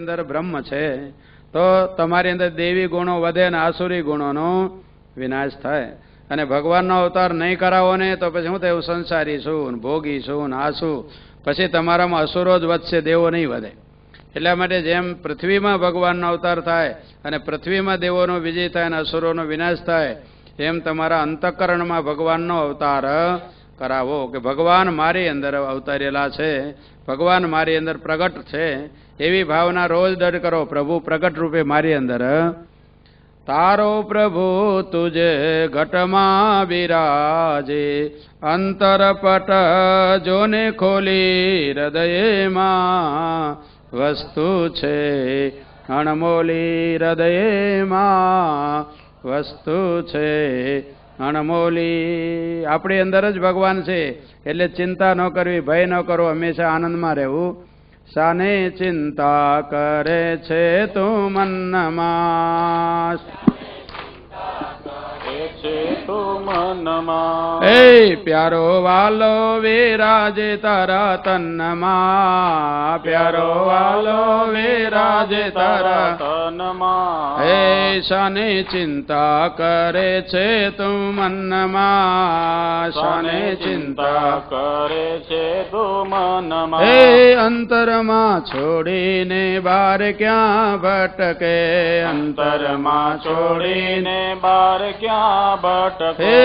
અંદર બ્રહ્મ છે તો તમારી અંદર દેવી ગુણો વધે ને આસુરી ગુણોનો વિનાશ થાય. અને ભગવાનનો અવતાર નહીં કરાવો ને તો પછી શું થાય? સંસારી છું, ભોગી છું, આસું, પછી તમારામાં અસુરો જ વધશે, દેવો નહીં વધે. એટલા માટે જેમ પૃથ્વીમાં ભગવાનનો અવતાર થાય અને પૃથ્વીમાં દેવોનો વિજય થાય અને અસુરોનો વિનાશ થાય, એમ તમારા અંતઃકરણમાં ભગવાનનો અવતાર કરાવો કે ભગવાન મારી અંદર અવતારેલા છે, ભગવાન મારી અંદર પ્રગટ છે, એવી ભાવના રોજ દઢ કરો. પ્રભુ પ્રગટ રૂપે મારી અંદર. તારો પ્રભુ તુજે ઘટમાં બિરાજે, અંતરપટ જોને ખોલી હૃદયમાં, વસ્તુ છે અણમોલી હૃદયમાં, વસ્તુ છે અણમોલી. આપણી અંદર જ ભગવાન છે એટલે ચિંતા ન કરવી, ભય ન કરવો, હંમેશા આનંદમાં રહેવું. શાને ચિંતા કરે છે તું મનમાં, એ પ્યારો વાલો વિરાજે તારા તન્નમાં, પ્યારો વાલો વિરાજે તારા તન્નમાં. હે શાને ચિંતા કરે છે તું મનમાં, શાને ચિંતા કરે છે તું મનમાં. હે અંતરમાં છોડીને બાર ક્યાં ભટકે, અંતરમાં છોડીને બાર ક્યાં ભટકો. હે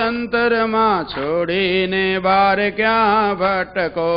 અંતરમાં છોડીને બાર ક્યાં ભટકો,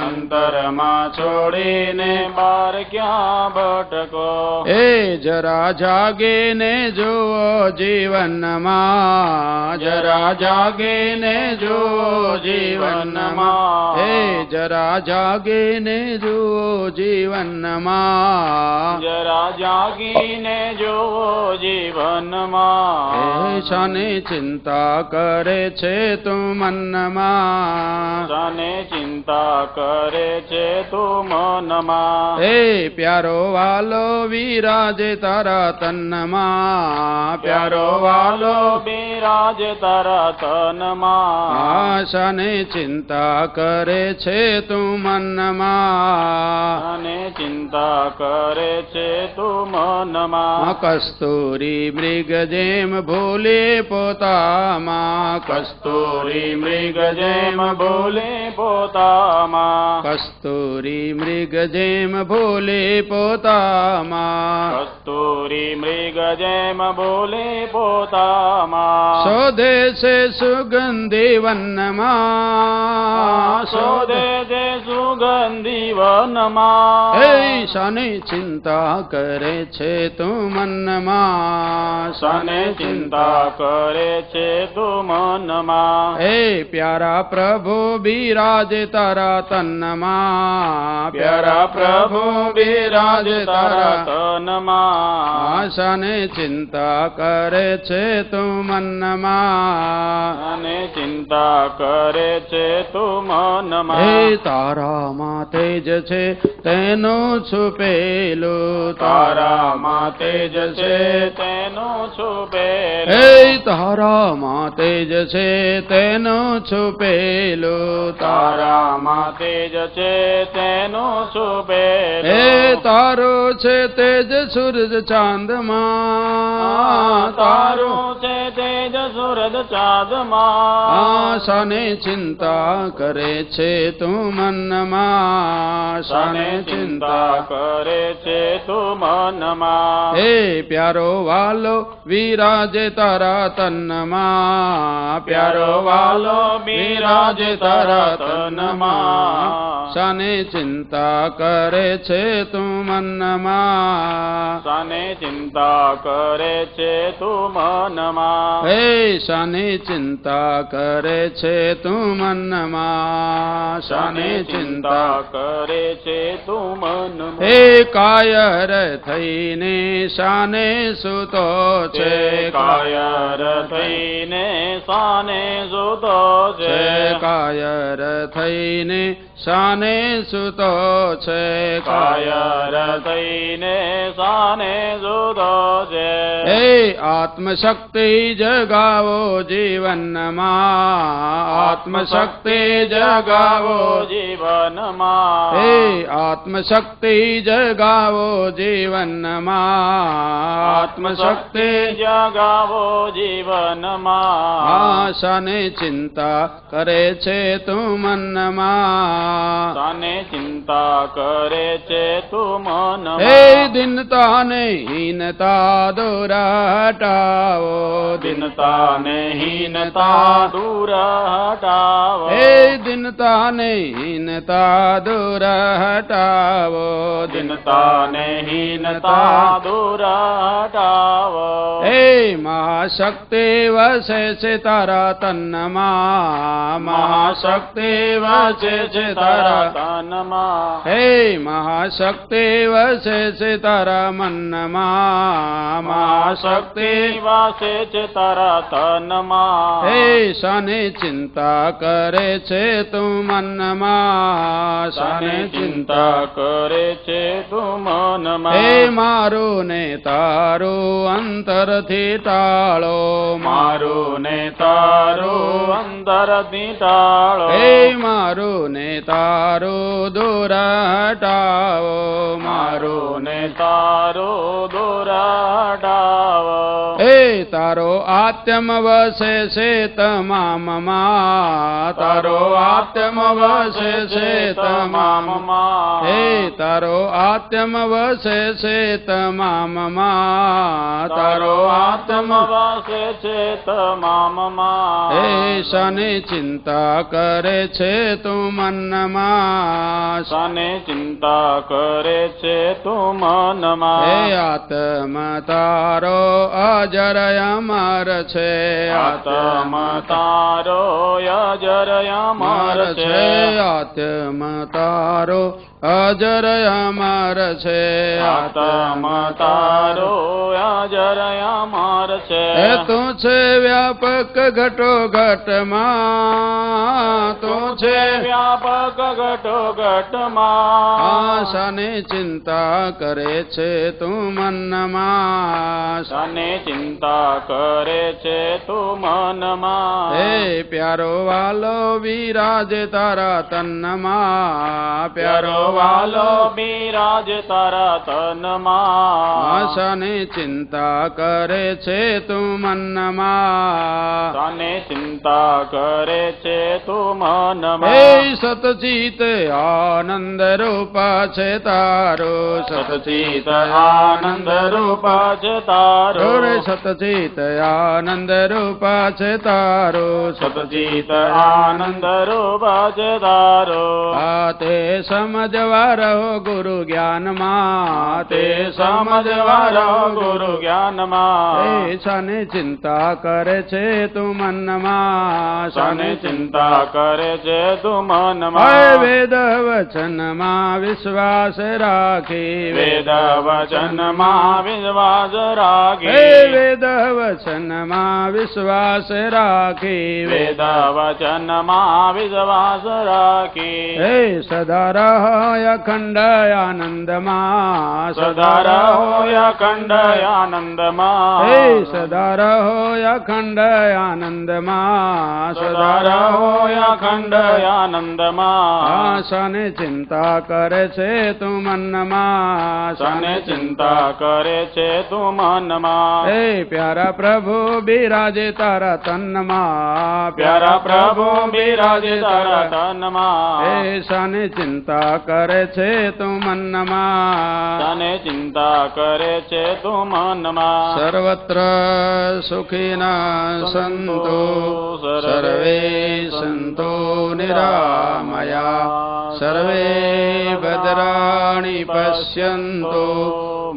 અંતરમાં છોડીને બાર ક્યાં ભટકો. હે જરા જાગીને જુઓ જીવનમાં, જરા જાગીને જુઓ જીવનમાં. હે જરા જાગીને જુઓ જીવનમાં, જરા જાગીને જુઓ જીવનમાં. હે શાને ચિંતા કરે છે તું મનમાં, શાને ચિંતા કરે છે તું મનમાં. હે પ્યારો વાલો વિરાજે તારા તન્નમાં, પ્યારો વાલો વિરાજે તારા તન્નમાં. શાને ચિંતા કરે છે તું મનમાં, શાને ચિંતા કરે છે તું મનમાં. કસ્તુરી મૃગ જેમ ભૂલે પોતામાં, કસ્તુરી મૃગ જેમ ભૂલે પોતામાં, કસ્તુરી મૃગ જેમ ભૂલે પોતામાં, કસ્તુરી મૃગ જેમ ભૂલે પોતામાં. શોધે છે સુગંધી વનમાં, શોધે છે સુગંધી વનમાં. હે શાને ચિંતા કરે છે તું મનમાં, શાને ચિંતા કરે છે તું મનમાં. હે પ્યારા પ્રભુ બિરાજે તારા તન્નમાં, પ્યારા પ્રભુ બિરાજે તારા તન્નમાં. શાને ચિંતા કરે છે તું મનમાં, શાને ચિંતા કરે છે તું મનમાં. હે તારામાં તેજ છે તેનું છુપેલું, તારામાં તેજ છે તેનું છુપેલું. હે તારામાં તેજ છે તેનું છુપેલું, તારામાં તેજ છે તેનું છુપેલું. હે તારો છે તેજ સૂરજ ચાંદમાં, તારું છે તેજ સૂરજ ચાંદમાં. શાને ચિંતા કરે છે તું મનમાં, શાને ચિંતા કરે છે તું મનમાં. હે પ્યારો વાલો વિરાજે તારા તન્નમાં, પ્યારો વાલો વિરાજે તારા તન્નમાં. શાને ચિંતા કરે છે તું મનમાં, શાને ચિંતા કરે છે તું મનમાં. હે શાને ચિંતા કરે છે તું મનમાં, શાને ચિંતા કરે છે તું મનમાં. હે કાયર થઈને શાને સૂતો છે, કાયર થઈને સાને સૂતો છે, કાયર થઈને શાને સૂતો છે, કાયર થઈને સાને સૂતો છે. હે આત્મશક્તિ જગાવો જીવનમાં, આત્મશક્તિ જગાવો જીવનમાં, હે આત્મશક્તિ જગાવો જીવનમાં, આત્મશક્તિ જગાવો જીવનમાં. શાને ચિંતા કરે છે તું મનમાં, શાને ચિંતા કરે છે તું મનમાં. હે દિનતા ને હીનતા દૂર હટાવો, દિનતા ને હીનતા દૂર હટાવો, હે દિનતા ને હીનતા દૂર હટાવો, દિનતા ને હીનતા દૂર હટાવો. હે મહાશક્તિ વસે છે તારા તનમાં, મહાશક્તિ વસે છે તારા તનમાં, હે મહાશક્તિ વસે છે તારા મનમાં, મહાશક્તિ વાસે છે તારા તનમાં. હે શાને ચિંતા કરે છે તું મનમાં, શાને ચિંતા કરે છે તું મનમાં. હે મારું ને તારું અંતરથી ટાળો, મારું ને તારું અંતરથી ટાળો, હે મારું ને તારું દૂર હટાવો, મારું ને તારું દૂર હટાવો. હે તારો આત્મ વસે છે તમામમાં, તારો આત્મ વસે છે તમામમાં, હે તારો આત્મ વસે છે તમામમાં, તારો આત્મ વાસે છે તમામમાં. હે શાને ચિંતા કરે છે તું મનમાં, શાને ચિંતા કરે છે તું મનમાં. હે આત્મ તારો અજર અમર છે, આત્મ તારો અજર અમર છે, આત્મ તારો અજર અમર છે, આત્મ તારો અજર અમર છે. હે તું છે વ્યાપક ઘટો ઘટમાં, તું છે વ્યાપક ઘટો ઘટમાં. શાને ચિંતા કરે છે તું મનમાં, શાને ચિંતા કરે છે તું મનમાં. હે પ્યારો વાલો વિરાજ તારા તનમાં, પ્યારો વાલો બિરાજ તારા તનમાં. શાને ચિંતા કરે છે તું મનમાં, શાને ચિંતા કરે છે તું મનમાં. હે સતચિત આનંદ રૂપા છે તારો, સતચિત આનંદ રૂપા છે તારો, રે સતચિત આનંદ રૂપા છે તારો, સતચિત આનંદ રૂપા છે તારો. આ તે સમજવા રહો ગુરુ જ્ઞાનમાં, તે સમજવા રહો ગુરુ જ્ઞાનમાં. હે શાને ચિંતા કરે છે તું મનમાં, શાને ચિંતા કરે છે તું મનમાં. હે વેદ વચનમાં વિશ્વાસ રાખી, વેદ વચનમાં વિશ્વાસ રાખી, હે વેદ વચનમાં વિશ્વાસ રાખી, વેદ વચનમાં વિશ્વાસ રાખી. હે સદા રહો અખંડ આનંદમાં, સદા રહો અખંડ આનંદમાં. હે સદા રહો અખંડ આનંદમાં, સદા રહો અખંડ આનંદમાં. શાને ચિંતા કરે છે તું મનમાં, શાને ચિંતા કરે છે તું મનમાં. હે પ્યારા પ્રભુ બિરાજે તારા તનમાં, પ્યારા પ્રભુ બિરાજે તારા તનમાં. હે શાને ચિંતા કરે છે તું મનમાં, શાને ચિંતા કરે છે તું મનમાં. સર્વત્ર સુખીના સંતો સર્વે સંતો નિરામયા, સર્વે ભદ્રાણિ પશ્યન્તો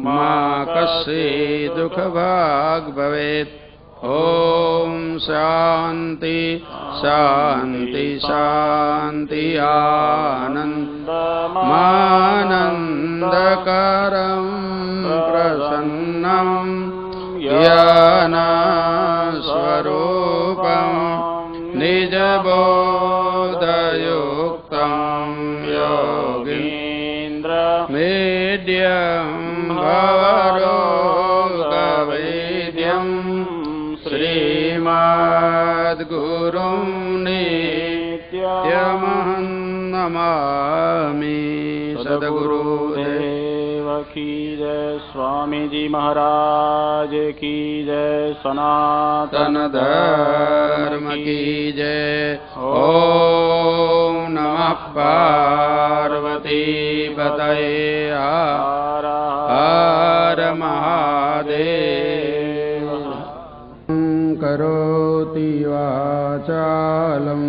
મા કશ્ચિદ દુઃખ ભાગ ભવેત. ઓમ શાંતિ શાંતિ શાંતિ આનંદમાનંદકરં પ્રસન્નમ જ્ઞાનસ્વરૂપમ ભવરોગવૈદ્યમ શ્રીમદ્ગુરું નિત્યમહં નમામિ. સદગુરુદેવ કી જય. સ્વામીજી મહારાજ કી જય. સનાતન ધર્મ કી જય. ઓમ નમઃ પાર્વતી પતયે. હર મહાદેવ. કરોતિ વાચાલં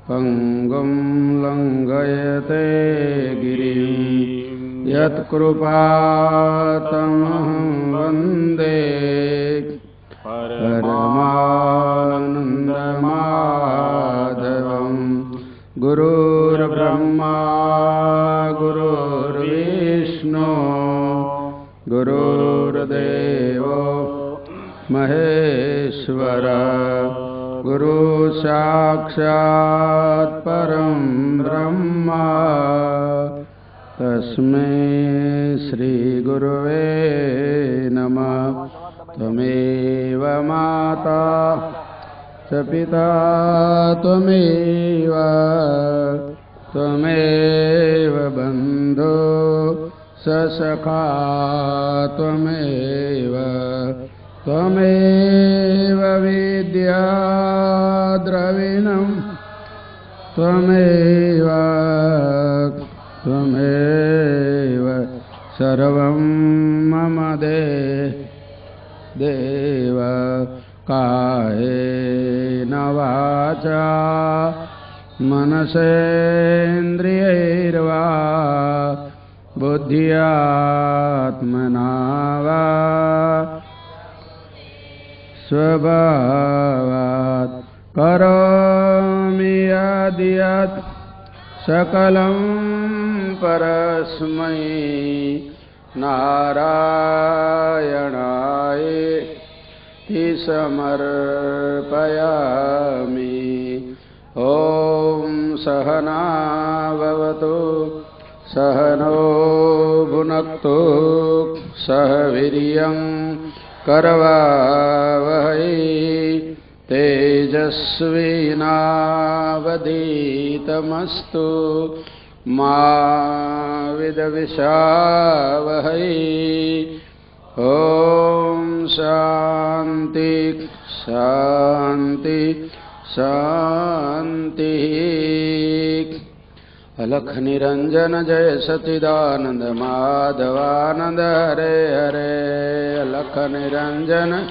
પંગું લંઘયતે ગિરિં યત્કૃપાતમહં વંદે પરમાનંદમાધવં. ગુરુર્બ્રહ્મા ગુરુર્વિષ્ણુ ગુરુર્દેવો મહેશ્વર. ગુરુ સાક્ષાત પરમ બ્રહ્મા તસ્મૈ શ્રી ગુરવે નમઃ. ત્વમેવ માતા ચ પિતા ત્વમેવ ત્વમેવ બંધુ સ સખા ત્વમેવ ત્વમેવ વિદ્યા દ્રવિણં ત્વમેવ ત્વમેવ સર્વં મમ દેવ. કાયેન વાચા મનસેન્દ્રિયૈર્વા બુદ્ધ્યાત્મના વા સ્વભાવાત કરોમિ યદ્યત સકલં પરસ્મૈ નારાયણાય તિ સમર્પયામિ. ઓમ સહનાવવતુ સહનો ભુનક્તુ સહ વીર્યં કરવાવહૈ તેજસ્વીનાવધીતમસ્તુ મા વિદ્વિષાવહૈ. ઓમ શાંતિ શાંતિ શાંતિ. અલખ નિરંજન જય સચિદાનંદ માધવાનંદ હરે હરે. અલખ નિરંજન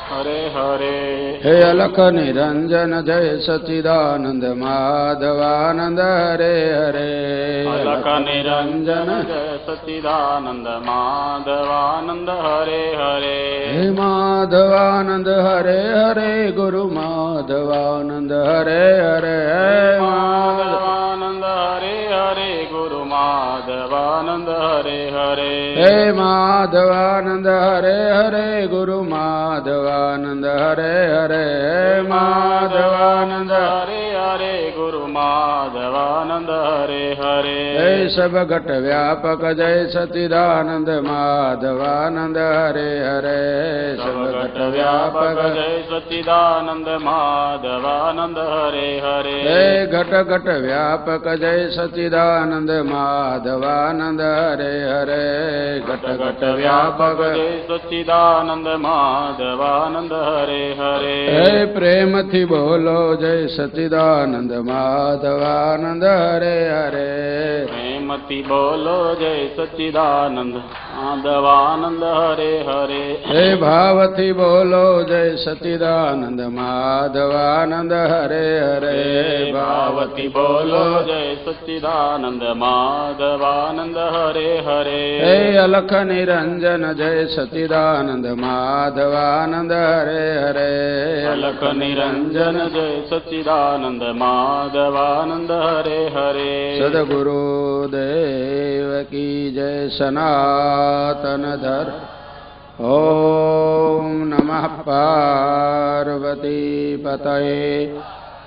હરે હરે. હે અલખ નિરંજન જય સચિદાનંદ માધવાનંદ હરે હરે. અલખ નિરંજન જય સચિદાનંદ માધવાનંદ હરે હરે. હે માધવાનંદ હરે હરે. ગુરુ માધવાનંદ હરે હરે. માધવાનંદ હરે હરે. ગુરુ માધવાનંદ હરે હરે. હે માધવાનંદ હરે હરે. ગુરુ માધવાનંદ હરે હરે. માધવાનંદ હરે હરે. ગુરુ માધવાનંદ હરે હરે. હે સબ ઘટ વ્યાપક જય સચિદાનંદ માધવાનંદ હરે હરે. સબ ઘટ વ્યાપક જય સચિદાનંદ માધવાનંદ હરે હરે. હે ઘટ ઘટ વ્યાપક જય સચિદાનંદ માધવાનંદ હરે હરે. ઘટ ઘટ વ્યાપક જય સચિદાનંદ માધવાનંદ હરે હરે. હે પ્રેમથી બોલો જય સચિદાનંદ માધવાનંદ હરે હરે. પ્રેમથી બોલો જય સચિદાનંદ માધવાનંદ હરે હરે. હે ભાવથી બોલો જય સચિદાનંદ માધવાનંદ હરે હરે. ભાવથી બોલો જય સચિદાનંદ માધવાનંદ હરે હરે. હે અલખ નિરંજન જય સચિદાનંદ માધવાનંદ હરે હરે. અલખ નિરંજન જય સચિદાનંદ માધવાનંદ હરે હરે. સદગુરુદેવ કી જય. સનાતન ધર્મ. ઓમ નમઃ પાર્વતી પતયે.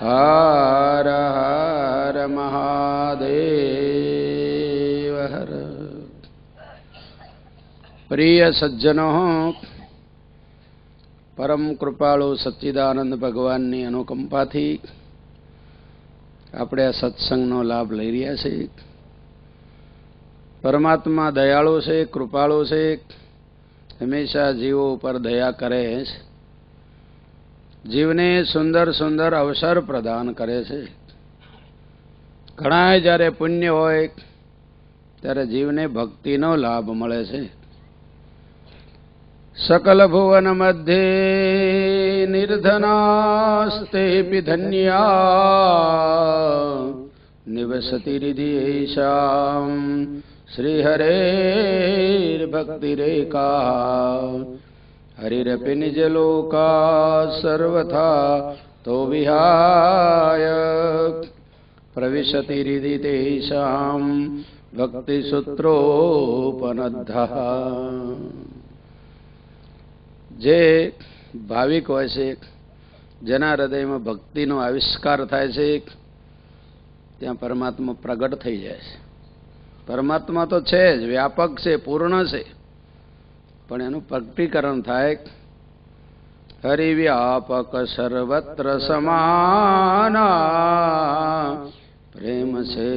હર હર મહાદેવ. પ્રિય સજ્જનો, પરમ કૃપાળુ સચ્ચિદાનંદ ભગવાનની અનુકંપાથી આપણે આ સત્સંગનો લાભ લઈ રહ્યા છીએ. પરમાત્મા દયાળુ છે, કૃપાળુ છે, હંમેશા જીવો ઉપર દયા કરે છે, જીવને સુંદર સુંદર અવસર પ્રદાન કરે છે. ઘણા જ્યારે પુણ્ય હોય ત્યારે જીવને ભક્તિનો લાભ મળે છે. સકલ ભુવન મધ્યે નિર્ધનાસ્તેપી ધન્યા નિવસતિ હૃદયેષાં શ્રીહરેર્ભક્તિરેકા હરિરપી નિજલોકા સર્વથા તો વિહાય પ્રવિશતિ હૃદયેષાં ભક્તિસૂત્રોપનદ્ધઃ. જે ભાવિક હોય છે, જેના હૃદયમાં ભક્તિનો આવિષ્કાર થાય છે, ત્યાં પરમાત્મા પ્રગટ થઈ જાય છે. પરમાત્મા તો છે જ, વ્યાપક છે, પૂર્ણ છે, પણ એનું પ્રગટીકરણ થાય. હરિવ્યાપક સર્વત્ર સમાના પ્રેમ છે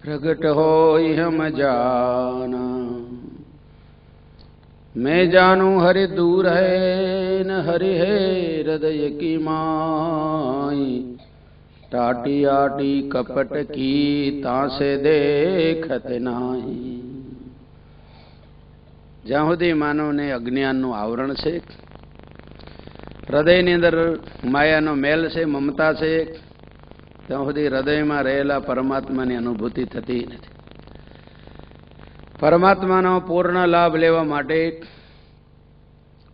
પ્રગટ હોય હમ જાના. मैं जानू हरि दूर है न हरि है हृदय की माई टाटी आटी कपट की तासे देखत नाही. જ્યાં સુધી માનવને અજ્ઞાનનું આવરણ છે, હૃદયની અંદર માયાનો મેલ છે, મમતા છે, ત્યાં સુધી હૃદયમાં રહેલા પરમાત્માની અનુભૂતિ થતી નથી. પરમાત્માનો પૂર્ણ લાભ લેવા માટે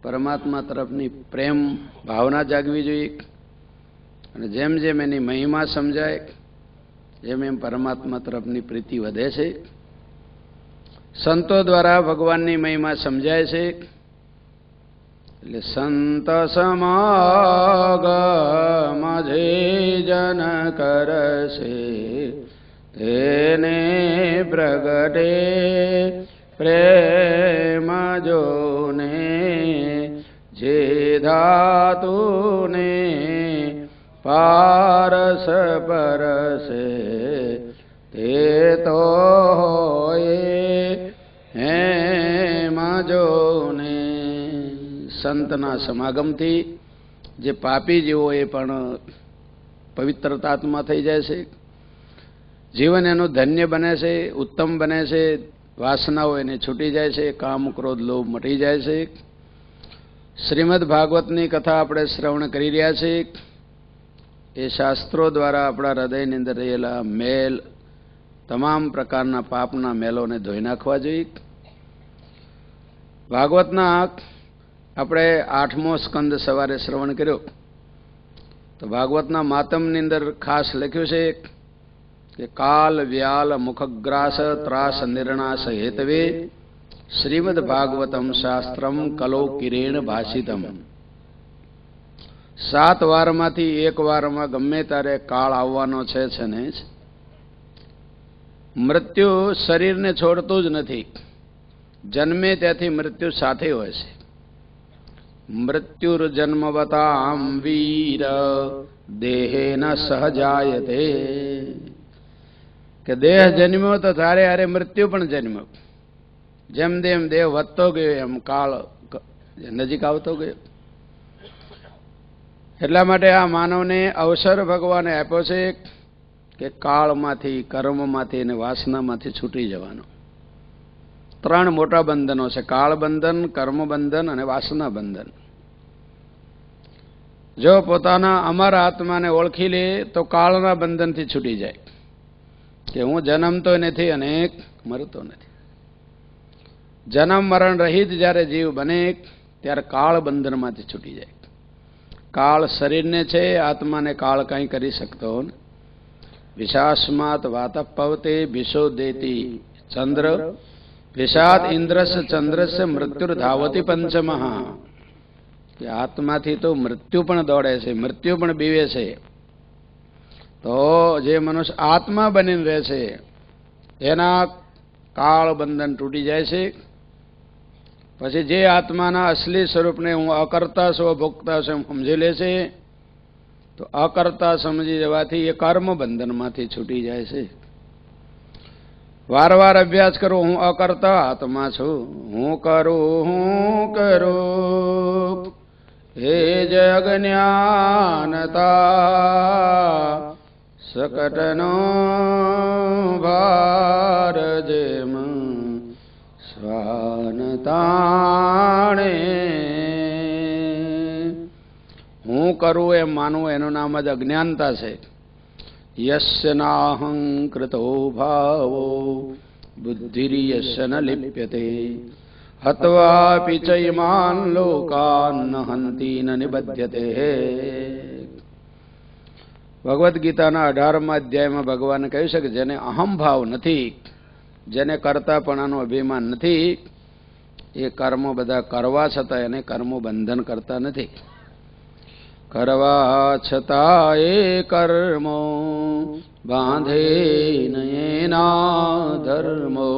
પરમાત્મા તરફની પ્રેમ ભાવના જાગવી જોઈએ. અને જેમ જેમ એની મહિમા સમજાય, જેમ એમ પરમાત્મા તરફની પ્રીતિ વધે છે. સંતો દ્વારા ભગવાનની મહિમા સમજાય છે. એટલે સંત સમાગમ જે જન કરશે તેને પ્રગટે પ્રેમ જોને જે ધાતુને પારસ પરસે તે તો હોય હેમ જોને. સંતના સમાગમથી જે પાપી જીવો એ પણ પવિત્રતાત્મા થઈ જાય છે. જીવન એનું ધન્ય બને છે, ઉત્તમ બને છે. વાસનાઓ એને છૂટી જાય છે, કામ ક્રોધ લોભ મટી જાય છે. શ્રીમદ ભાગવતની કથા આપણે શ્રવણ કરી રહ્યા છીએ. એ શાસ્ત્રો દ્વારા આપણા હૃદયની અંદર રહેલા મેલ, તમામ પ્રકારના પાપના મેલોને ધોઈ નાખવા જોઈએ. ભાગવતના આપણે 8મો સ્કંદ સવારે શ્રવણ કર્યો, તો ભાગવતના માતમની અંદર ખાસ લખ્યું છે કે કાલ વ્યાલ મુખગ્રાસ ત્રાસ નિર્ણાસ હેતવે શ્રીમદ ભાગવતમ શાસ્ત્રમ કલો કિરેણ ભાષિતમ. 7 વારમાંથી 1 વારમાં ગમે ત્યારે કાળ આવવાનો છે ને. મૃત્યુ શરીરને છોડતું જ નથી, જન્મે ત્યાંથી મૃત્યુ સાથે હોય છે. મૃત્યુર જન્મવતામ વીર દેહેન સહજાયતે. કે દેહ જન્મ્યો તો તારે હારે મૃત્યુ પણ જન્મ્યો. જેમ જેમ દેહ વધતો ગયો એમ કાળ નજીક આવતો ગયો. એટલા માટે આ માનવને અવસર ભગવાને આપ્યો છે કે કાળમાંથી, કર્મમાંથી અને વાસનામાંથી છૂટી જવાનો. 3 મોટા બંધનો છે: કાળ બંધન, કર્મ બંધન અને વાસના બંધન. જો પોતાના અમર આત્માને ઓળખી લે તો કાળના બંધનથી છૂટી જાય કે હું જન્મતો નથી અને મરતો નથી. જન્મ મરણ રહિત જ્યારે જીવ બને ત્યારે કાળ બંધનમાંથી છૂટી જાય. કાળ શરીરને છે, આત્માને કાળ કંઈ કરી શકતો ને. વિશાસ્માત વાત પવતે વિશો દેતી ચંદ્ર વિષાદ ઇન્દ્રસ ચંદ્રસ મૃત્યુર ધાવતી પંચમઃ. કે આત્માથી તો મૃત્યુ પણ દોડે છે, મૃત્યુ પણ બીવે છે. તો જે મનુષ્ય આત્મા બનીને રહે છે એના કાળ બંધન તૂટી જાય છે પછી જે આત્માના અસલી સ્વરૂપને હું અકર્તા છું અભોક્તા છું એમ સમજી લે છે, તો અકર્તા સમજી જવાથી એ કર્મ બંધનમાંથી છૂટી જાય છે. વારવાર અભ્યાસ કરો, હું અકર્તા આત્મા છું, હું કરું હે જય અજ્ઞાનતા સકટનો ભાર જેમ શ્વાન તાણે. હું કરું એમ માનવું એનું નામ જ અજ્ઞાનતા છે. યસ્ય નાહંકૃતો ભાવો બુદ્ધિર્યસ્ય ન લિપ્યતે હત્વાપી ચ ઇમાન લોકાન ન હંતિ ન નિબધ્યતે. ભગવદ્ ગીતાના 18મા અધ્યાયમાં ભગવાને કહ્યું છે કે જેને અહંભાવ નથી, જેને કરતાપણાનું અભિમાન નથી, એ કર્મો બધા કરવા છતાં એને કર્મો બંધન કરતા નથી. કરવા છતાં એ કર્મો બાંધે નયના ધર્મો.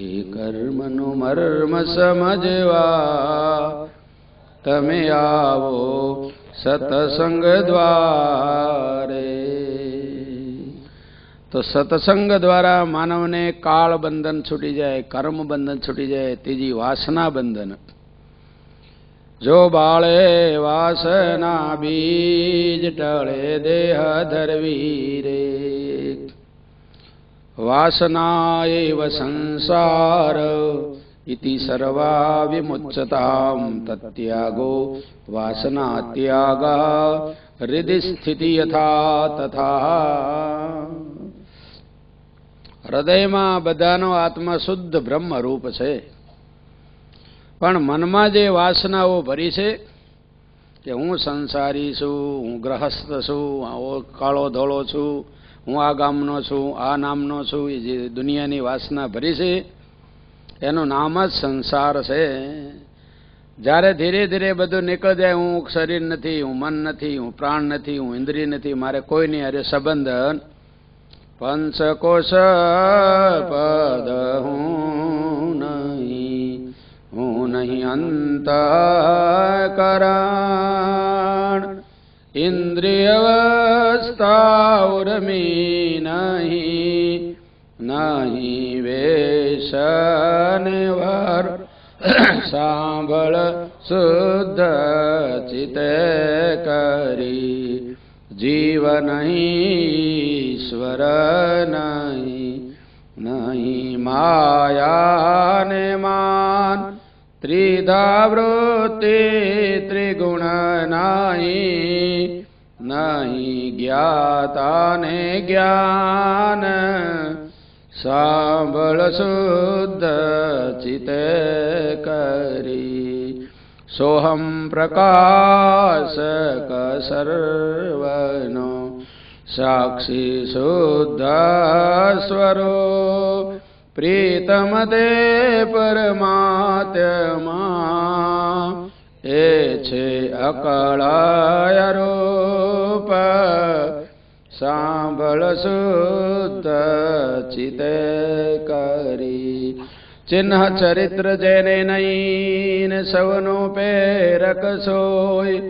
એ કર્મનું મર્મ સમજવા તમે આવો સતસંગ દ્વારે. તો સત્સંગ દ્વારા માનવને કાળ બંધન છૂટી જાય, કર્મ બંધન છૂટી જાય. ત્રીજી વાસના બંધન. જો બાળે વાસના બીજ ટળે દેહ ધરવી રે. વાસના એવ સંસાર ઇતિ સર્વા વિમુચ્યતામ તત્યાગો વાસના ત્યાગા હૃદય સ્થિતિ યથા તથા. હૃદયમાં બધાનો આત્મા શુદ્ધ બ્રહ્મ રૂપ છે, પણ મનમાં જે વાસનાઓ ભરી છે કે હું સંસારી છું, હું ગ્રહસ્થ છું, હું કાળો ધોળો છું, હું આ ગામનો છું, આ નામનો છું, એ જે દુનિયાની વાસના ભરી છે એનું નામ જ સંસાર છે. જ્યારે ધીરે ધીરે બધું નીકળી જાય, હું શરીર નથી, હું મન નથી, હું પ્રાણ નથી, હું ઇન્દ્રિય નથી, મારે કોઈની હારે સંબંધ, પંચકોશ પદ હું નહીં અંતઃકરણ ઇન્દ્રિયવસ્થા ઉર્મી નહીં વેશન વર સાંભળ શુદ્ધ ચિતે કરી જીવ નહીં ઈશ્વર નહીં માયાને માન ત્રિધા વૃત્તિ ત્રિગુણ નહીં જ્ઞાતાને જ્ઞાન સાંભળ શુદ્ધ ચિતે કરી સોહમ પ્રકાશક સર્વનો સાક્ષી શુદ્ધ સ્વરૂપ પ્રીતમ તે પરમાત્મા એ છે અકળાય રૂપ સાંભળ શુદ્ધ ચિતે કરી ચિહ્ન ચરિત્ર જેને નહીં સૌનો પ્રેરક સોય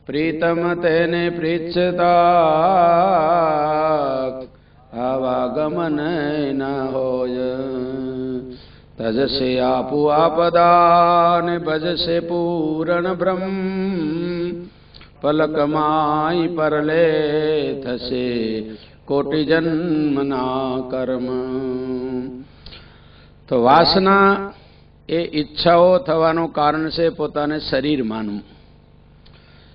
પ્રીતમ તેને પ્રીચ્છતા આવાગમન ન હોય તજસે આપુ આપદાન ભજસે પૂરણ બ્રહ્મ પલકમાય પરલે થશે કોટી જન્મના કર્મ. તો વાસના એ ઈચ્છાઓ થવાનું કારણ છે પોતાને શરીર માનવું.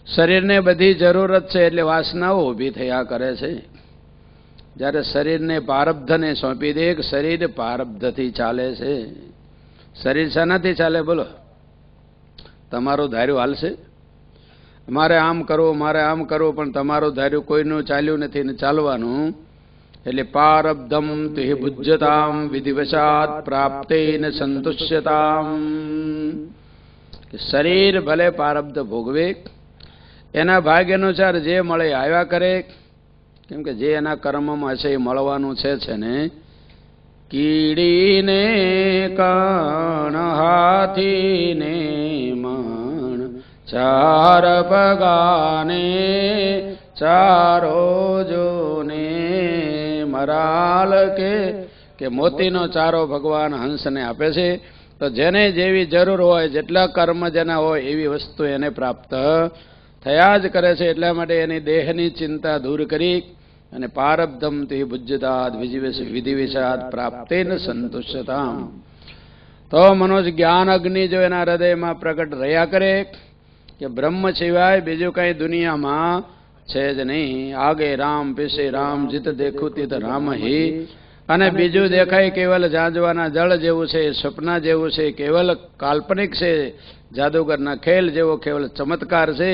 શરીરને બધી જરૂરત છે એટલે વાસનાઓ ઊભી થયા કરે છે. જ્યારે શરીરને પ્રારબ્ધને સોંપી દે, શરીર પ્રારબ્ધથી ચાલે છે. શરીર શાનાથી ચાલે બોલો? તમારું ધાર્યું હાલશે? મારે આમ કરવું, મારે આમ કરવું, પણ તમારું ધાર્યું કોઈનું ચાલ્યું નથી ને ચાલવાનું. એટલે પ્રારબ્ધમ તુહિ ભુજ્યતામ વિધિવશાત પ્રાપ્તેન સંતુષ્યતામ. શરીર ભલે પ્રારબ્ધ ભોગવે, એના ભાગ્ય અનુસાર જે મળે આવ્યા કરે, કેમ કે જે એના કર્મમાં છે એ મળવાનું છે ને. કીડીને કણ હાથીને મણ ચાર પગાને ચારો જોને મરાલ કે મોતીનો ચારો ભગવાન હંસને આપે છે. તો જેને જેવી જરૂર હોય, જેટલા કર્મ જેના હોય એવી વસ્તુ એને પ્રાપ્ત થયા જ કરે છે. એટલા માટે એની દેહની ચિંતા દૂર કરી અને પારબ્ધમ તે ભુજ્યતાદ વિધિવિષાદ પ્રાપ્તેન સંતુષ્ટતા. તો મનોજ જ્ઞાન અગ્નિ જો એના હૃદયમાં પ્રગટ રહ્યા કરે કે બ્રહ્મ સિવાય બીજું કઈ દુનિયામાં છે જ નહીં. આગે રામ પીછે રામ જીત દેખું તીત રામ હી. અને બીજું દેખાય કેવલ જાંજવાના જળ જેવું છે, સપના જેવું છે, કેવલ કાલ્પનિક છે, જાદુગરના ખેલ જેવો કેવલ ચમત્કાર છે.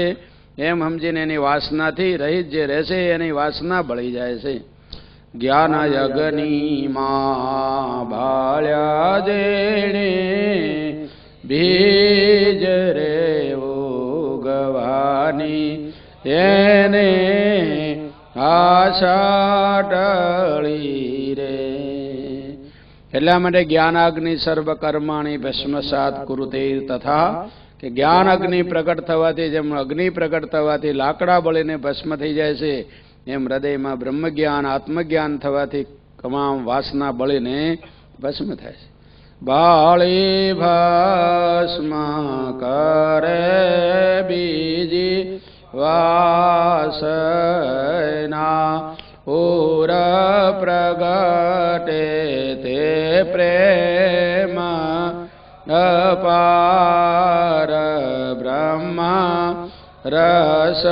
એમ સમજીને એની વાસનાથી રહિત જે રહેશે એની વાસના બળી જાય છે. જ્ઞાન યજ્ઞીમાં ભાળ્યા જેણે બીજ રે ઉગવાની એને આશા ટળી રે. એટલા માટે જ્ઞાનાગ્નિ સર્વ કર્માણી ભસ્મસાત કુરુતે તથા કે જ્ઞાન અગ્નિ પ્રગટ થવાથી જેમ અગ્નિ પ્રગટ થવાથી લાકડા બળીને ભસ્મ થઈ જાય છે, એમ હૃદયમાં બ્રહ્મ જ્ઞાન આત્મજ્ઞાન થવાથી તમામ વાસના બળીને ભસ્મ થાય છે. બાળી ભસ્મ કરે બીજી વાસના પૂર પ્રગટે તે પ્રેમ અપાર બ્રહ્મા રસ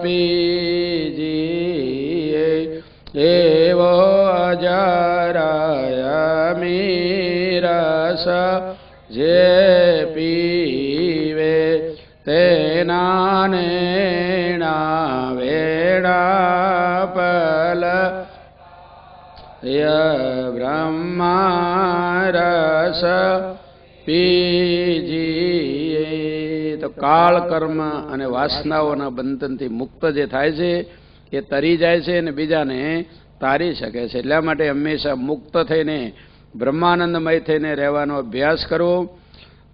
પીજીએ એવો અજરાયમી રસ જે પીવે તેના નેણા વેણા પલ બ્રહ્મા રસ પીજીએ. તો કાળ કર્મ અને વાસનાઓના બંધનથી મુક્ત જે થાય છે એ તરી જાય છે અને બીજાને તારી શકે છે. એટલા માટે હંમેશા મુક્ત થઈને બ્રહ્માનંદમય થઈને રહેવાનો અભ્યાસ કરવો.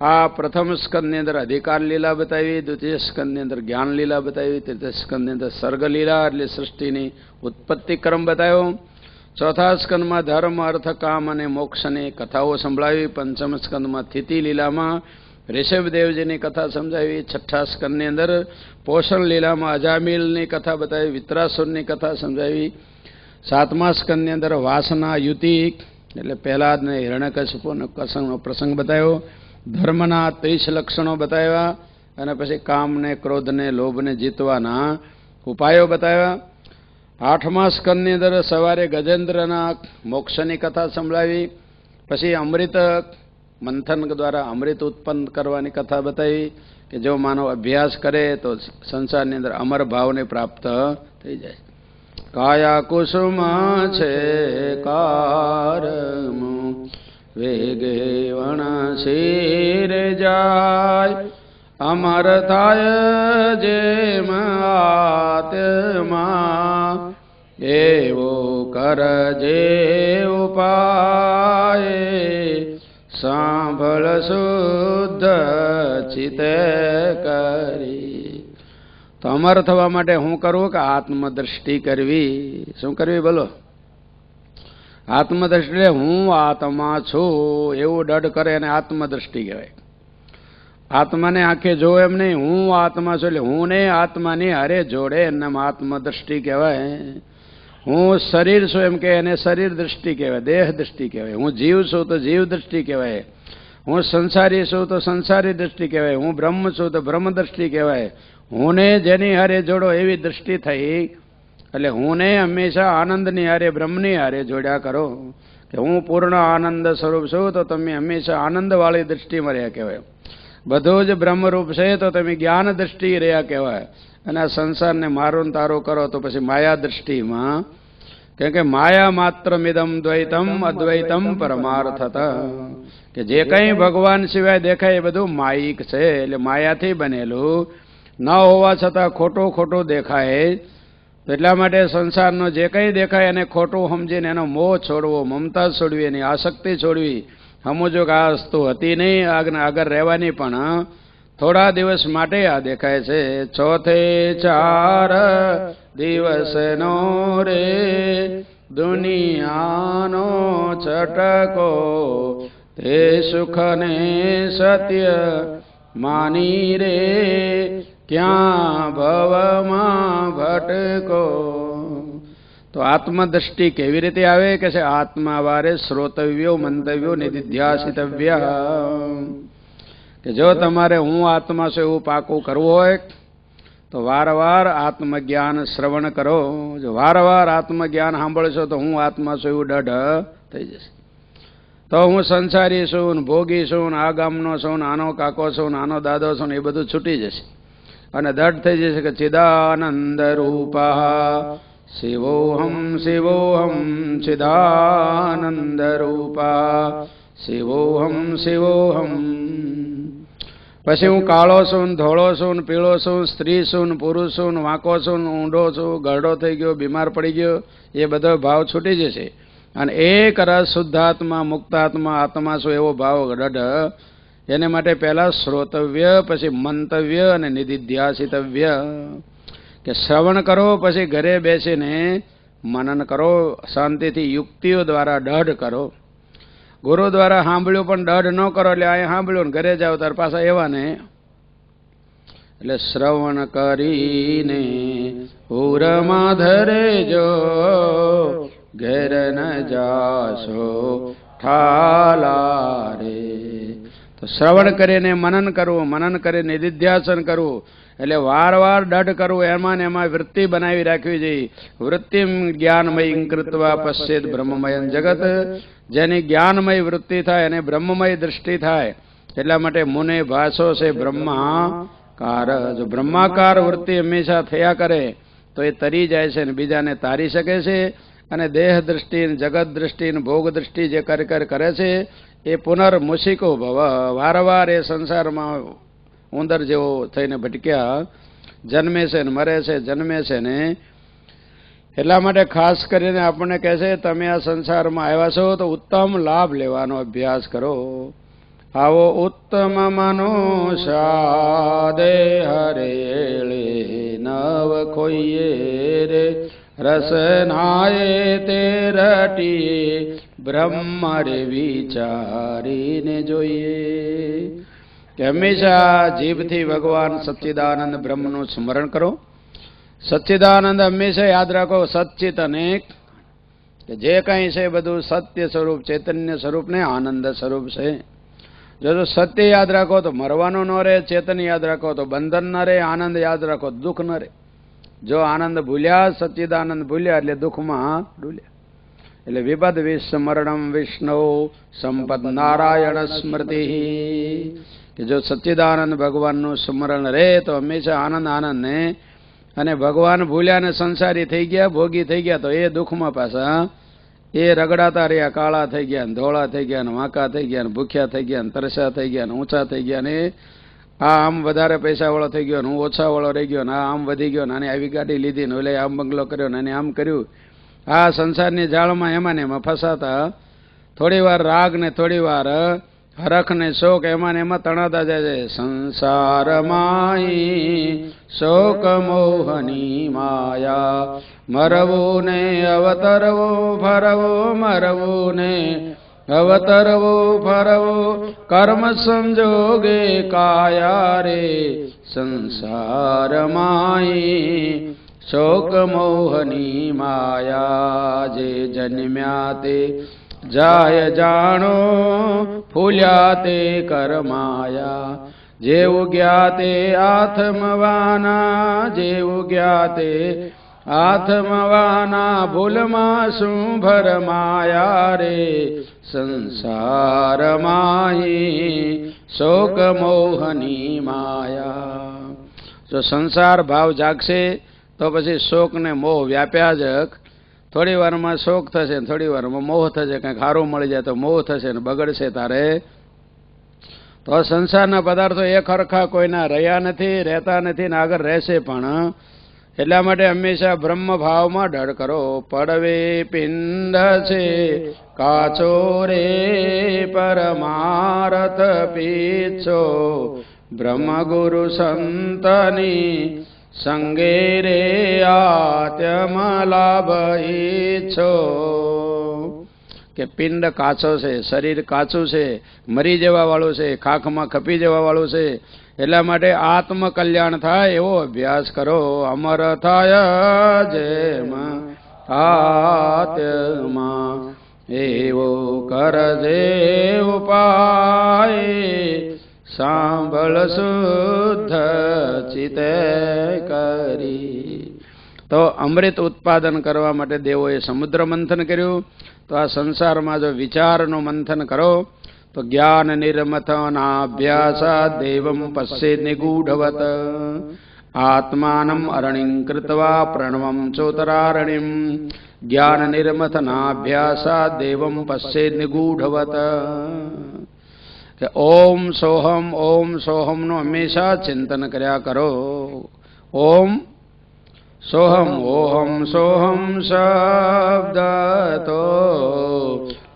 આ પ્રથમ સ્કંદની અંદર અધિકાર લીલા બતાવી, દ્વિતીય સ્કંદની અંદર જ્ઞાન લીલા બતાવી, તૃતીય સ્કંદની અંદર સર્ગ લીલા એટલે સૃષ્ટિની ઉત્પત્તિ ક્રમ બતાવ્યો. ચોથા સ્કંદમાં ધર્મ અર્થ કામ અને મોક્ષની કથાઓ સંભળાવી. પંચમ સ્કંદમાં સ્થિતિ લીલામાં ઋષભદેવજીની કથા સમજાવી. છઠ્ઠા સ્કંદની અંદર પોષણ લીલામાં અજામિલની કથા બતાવી, વિત્રાસુરની કથા સમજાવી. સાતમા સ્કંદની અંદર વાસના યુતિ એટલે પહેલાદ ને હિરણ્યકશિપુનો પ્રસંગ બતાવ્યો. ધર્મના 30 લક્ષણો બતાવ્યા અને પછી કામને ક્રોધને લોભને જીતવાના ઉપાયો બતાવ્યા. આઠમા સ્કંદની અંદર સવારે ગજેન્દ્રના મોક્ષની કથા સંભળાવી. પછી અમૃત મંથન દ્વારા અમૃત ઉત્પન્ન કરવાની કથા બતાવી કે જો માનવ અભ્યાસ કરે તો સંસારની અંદર અમર ભાવને પ્રાપ્ત થઈ જાય. કાયા કુસુમ છે કારમુ વેગે વણશીર જાય અમર થાય જેમ આત્મા એવો કરજે ઉપાય સાંભળ શુદ્ધ ચિતે કરી. તો અમર થવા માટે હું કરું કે આત્મદ્રષ્ટિ કરવી. શું કરવી બોલો? આત્મદ્રષ્ટિ. હું આત્મા છું એવું દઢ કરે અને આત્મદ્રષ્ટિ કહેવાય. આત્માને આંખે જો એમ નહીં, હું આત્મા છું એટલે હું ને આત્માની હારે જોડે એનામ આત્મદ્રષ્ટિ કહેવાય. હું શરીર છું એમ કે એને શરીર દ્રષ્ટિ કહેવાય, દેહ દ્રષ્ટિ કહેવાય. હું જીવ છું તો જીવ દ્રષ્ટિ કહેવાય. હું સંસારી છું તો સંસારી દ્રષ્ટિ કહેવાય. હું બ્રહ્મ છું તો બ્રહ્મ દ્રષ્ટિ કહેવાય. હું ને જેની હારે જોડો એવી દ્રષ્ટિ થઈ એટલે હું ને હંમેશા આનંદની હારે બ્રહ્મની હારે જોડ્યા કરો કે હું પૂર્ણ આનંદ સ્વરૂપ છું તો તમે હંમેશા આનંદવાળી દ્રષ્ટિમાં રહ્યા કહેવાય. બધું જ બ્રહ્મરૂપ છે તો તમે જ્ઞાન દ્રષ્ટિ રહ્યા કહેવાય. અને આ સંસારને મારો તારો કરો તો પછી માયા દ્રષ્ટિમાં, કેમ કે માયા માત્ર મિદમ દ્વૈતમ અદ્વૈતમ પરમાર્થત કે જે કંઈ ભગવાન સિવાય દેખાય એ બધું માયિક છે એટલે માયાથી બનેલું ન હોવા છતાં ખોટું ખોટું દેખાય. તો એટલા માટે સંસારનો જે કંઈ દેખાય એને ખોટું સમજીને એનો મોહ છોડવો, મમતા છોડવી, એની આસક્તિ છોડવી. સમજો કે આ વસ્તુ હતી નહીં, આગળ રહેવાની, પણ થોડા દિવસ માટે આ દેખાય છે. ચોથે 4 દિવસનો રે દુનિયાનો છટકો, તે સુખને સત્ય માની રે ક્યાં ભવમાં ભટકો. તો આત્મદ્રષ્ટિ કેવી રીતે આવે કે છે આત્મા વારે શ્રોતવ્યો મંતવ્યો નિધિધ્યાસિતવ્ય. કે જો તમારે હું આત્મા છું એવું પાકું કરવું હોય તો વારવાર આત્મજ્ઞાન શ્રવણ કરો. જો વારવાર આત્મજ્ઞાન સાંભળશો તો હું આત્મા છું એવું દઢ થઈ જશે. તો હું સંસારી છું, ભોગી છું, આ ગામનો છું, આનો કાકો છું, આનો દાદો છું, એ બધું છૂટી જશે અને દઢ થઈ જશે કે ચિદાનંદ રૂપા શિવોહમ શિવોહમ ચિદાનંદ રૂપા શિવોહમ શિવોહમ. પછી હું કાળો છું, ધોળો છું, પીળો છું, સ્ત્રી છું, પુરુષ છું, વાંકો છું, ઊંડો છું, ગરડો થઈ ગયો, બીમાર પડી ગયો, એ બધો ભાવ છૂટી જશે અને એક રસ શુદ્ધાત્મા મુક્તાત્મા આત્મા છું એવો ભાવ દઢ. એને માટે પહેલા શ્રોતવ્ય, પછી મંતવ્ય અને નિધિધ્યાસિતવ્ય. કે શ્રવણ કરો, પછી ઘરે બેસીને મનન કરો, શાંતિથી યુક્તિઓ દ્વારા દઢ કરો. ગુરુ દ્વારા સાંભળ્યું પણ દઢ ન કરો એટલે અહીંયા સાંભળ્યું ને ઘરે જાવ તાર પાછા એવા ને. એટલે શ્રવણ કરીને ઉરમાં ધરે જો ઘેર ન જાશો ઠાલા રે. તો શ્રવણ કરીને મનન કરવું, મનન કરીને નિધિધ્યાસન કરવું એટલે વારવાર દઢ કરવું. એમાં ને એમાં વૃત્તિ બનાવી રાખવી જોઈએ. વૃત્તિ જ્ઞાનમય કૃત્વા પશ્ચેત બ્રહ્મમય જગત. જેની જ્ઞાનમય વૃત્તિ થાય અને બ્રહ્મમય દૃષ્ટિ થાય. એટલા માટે મુને ભાષો છે બ્રહ્માકાર. જો બ્રહ્માકાર વૃત્તિ હંમેશા થયા કરે તો એ તરી જાય છે અને બીજાને તારી શકે છે. અને દેહ દૃષ્ટિ, જગત દૃષ્ટિ, ભોગ દૃષ્ટિ જે કરે છે એ પુનર્મુષિકો ભવ. વારવાર એ સંસારમાં ઉંદર જેવો થઈને ભટક્યા જન્મે છે ને મરે છે, જન્મે છે ને. એટલા માટે ખાસ કરીને આપણને કહે છે તમે આ સંસારમાં આવ્યા છો તો ઉત્તમ લાભ લેવાનો અભ્યાસ કરો. આવો ઉત્તમ મનુષ્યા હરેળે નવ ખોઈએ રે રસનાએ તે રટીએ બ્રહ્મ રે વિચારીને જોઈએ. કે હંમેશા જીભથી ભગવાન સચ્ચિદાનંદ બ્રહ્મનું સ્મરણ કરો. સચ્ચિદાનંદ હંમેશા યાદ રાખો. સચ્ચિત અનેક, કે જે કંઈ છે બધું સત્ય સ્વરૂપ, ચૈતન્ય સ્વરૂપ ને આનંદ સ્વરૂપ છે. જો સત્ય યાદ રાખો તો મરવાનું ન રહે, ચેતન યાદ રાખો તો બંધન ન રહે, આનંદ યાદ રાખો તો દુઃખ ન રહે. જો આનંદ ભૂલ્યા, સચ્ચિદાનંદ ભૂલ્યા એટલે દુઃખમાં ડૂલ્યા. એટલે વિપદ વિસ્મરણમ વિષ્ણુ સંપદ નારાયણ સ્મૃતિ. કે જો સચ્ચિદાનંદ ભગવાનનું સ્મરણ રહે તો હંમેશા આનંદ આનંદ ને. અને ભગવાન ભૂલ્યા ને સંસારી થઈ ગયા, ભોગી થઈ ગયા તો એ દુઃખમાં પાછા એ રગડાતા રહ્યા. કાળા થઈ ગયા ને ધોળા થઈ ગયા ને વાંકા થઈ ગયા ને ભૂખ્યા થઈ ગયા ને તરસ્યા થઈ ગયા ને ઊંચા થઈ ગયા ને. આ આમ વધારે પૈસા વાળો થઈ ગયો ને હું ઓછા વાળો રહી ગયો ને આ આમ વધી ગયો ને આને આવી ગાડી લીધી ને ઓલે આમ બંગલો કર્યો ને આને આમ કર્યું. આ સંસારની જાળમાં એમાં ને એમાં ફસાતા થોડી વાર રાગ ને થોડી વાર હરખ ને શોક એમાં ને એમાં તણાતા જાય છે. સંસારમાં શોક મોહની માયા મરવું ને અવતરવું ફરવું, મરવું ને અવતરવું ફરવું કર્મ સંજોગે કાયા રે. સંસારમાં શોક મોહની માયા જે જન્મ્યા તે જાય જાણો ફૂલ્યા તે કરમાયા. જેવું ગયા તે આત્મવાના, જેવું ગયા તે આત્મવાના ભૂલમાં શું ભરમાયા રે. સંસારમાં શોક મોહની માયા. જો સંસાર ભાવ જાગશે તો પછી શોક ને મોહ વ્યાપ્યા જ. થોડી વારમાં શોક થશે, થોડી વારમાં મોહ થશે. કંઈક સારું મળી જાય તો મોહ થશે ને બગડશે તારે. તો સંસારના પદાર્થો એક હરખા કોઈના રહ્યા નથી, રહેતા નથી ને આગળ રહેશે પણ. એટલા માટે હંમેશા બ્રહ્મ ભાવમાં ડળ કરો. પડવે પિંડ છે કાચો રે પરમારથ પીછો, બ્રહ્મ ગુરુ સંતની સંગે રે આત્મ લાભ ઈચ્છો. કે પિંડ કાચો છે, શરીર કાચું છે, મરી જવા વાળું છે, ખાખમાં ખપી જવા વાળું છે. એટલા માટે આત્મ કલ્યાણ થાય એવો અભ્યાસ કરો. અમર થાય જેમ આત્મા એવો કરજે ઉપાય, સાંભળ શુદ્ધ ચિતે કરી. તો અમૃત ઉત્પાદન કરવા માટે દેવોએ સમુદ્ર મંથન કર્યું. તો આ સંસારમાં જો વિચારનું મંથન કરો તો જ્ઞાન નિર્મથનાભ્યાસાદ દેવમ પશ્ચે નિગૂઢવત, આત્માનમ અરણિં કૃત્વા પ્રણવમ ચોતરારણિમ, જ્ઞાન નિર્મથનાભ્યાસાદ દેવમ પશ્ચે નિગૂઢવત. કે ઓમ સોહમ નું હંમેશા ચિંતન કર્યા કરો. ઓમ સોહમ સોહમ શબ્દ તો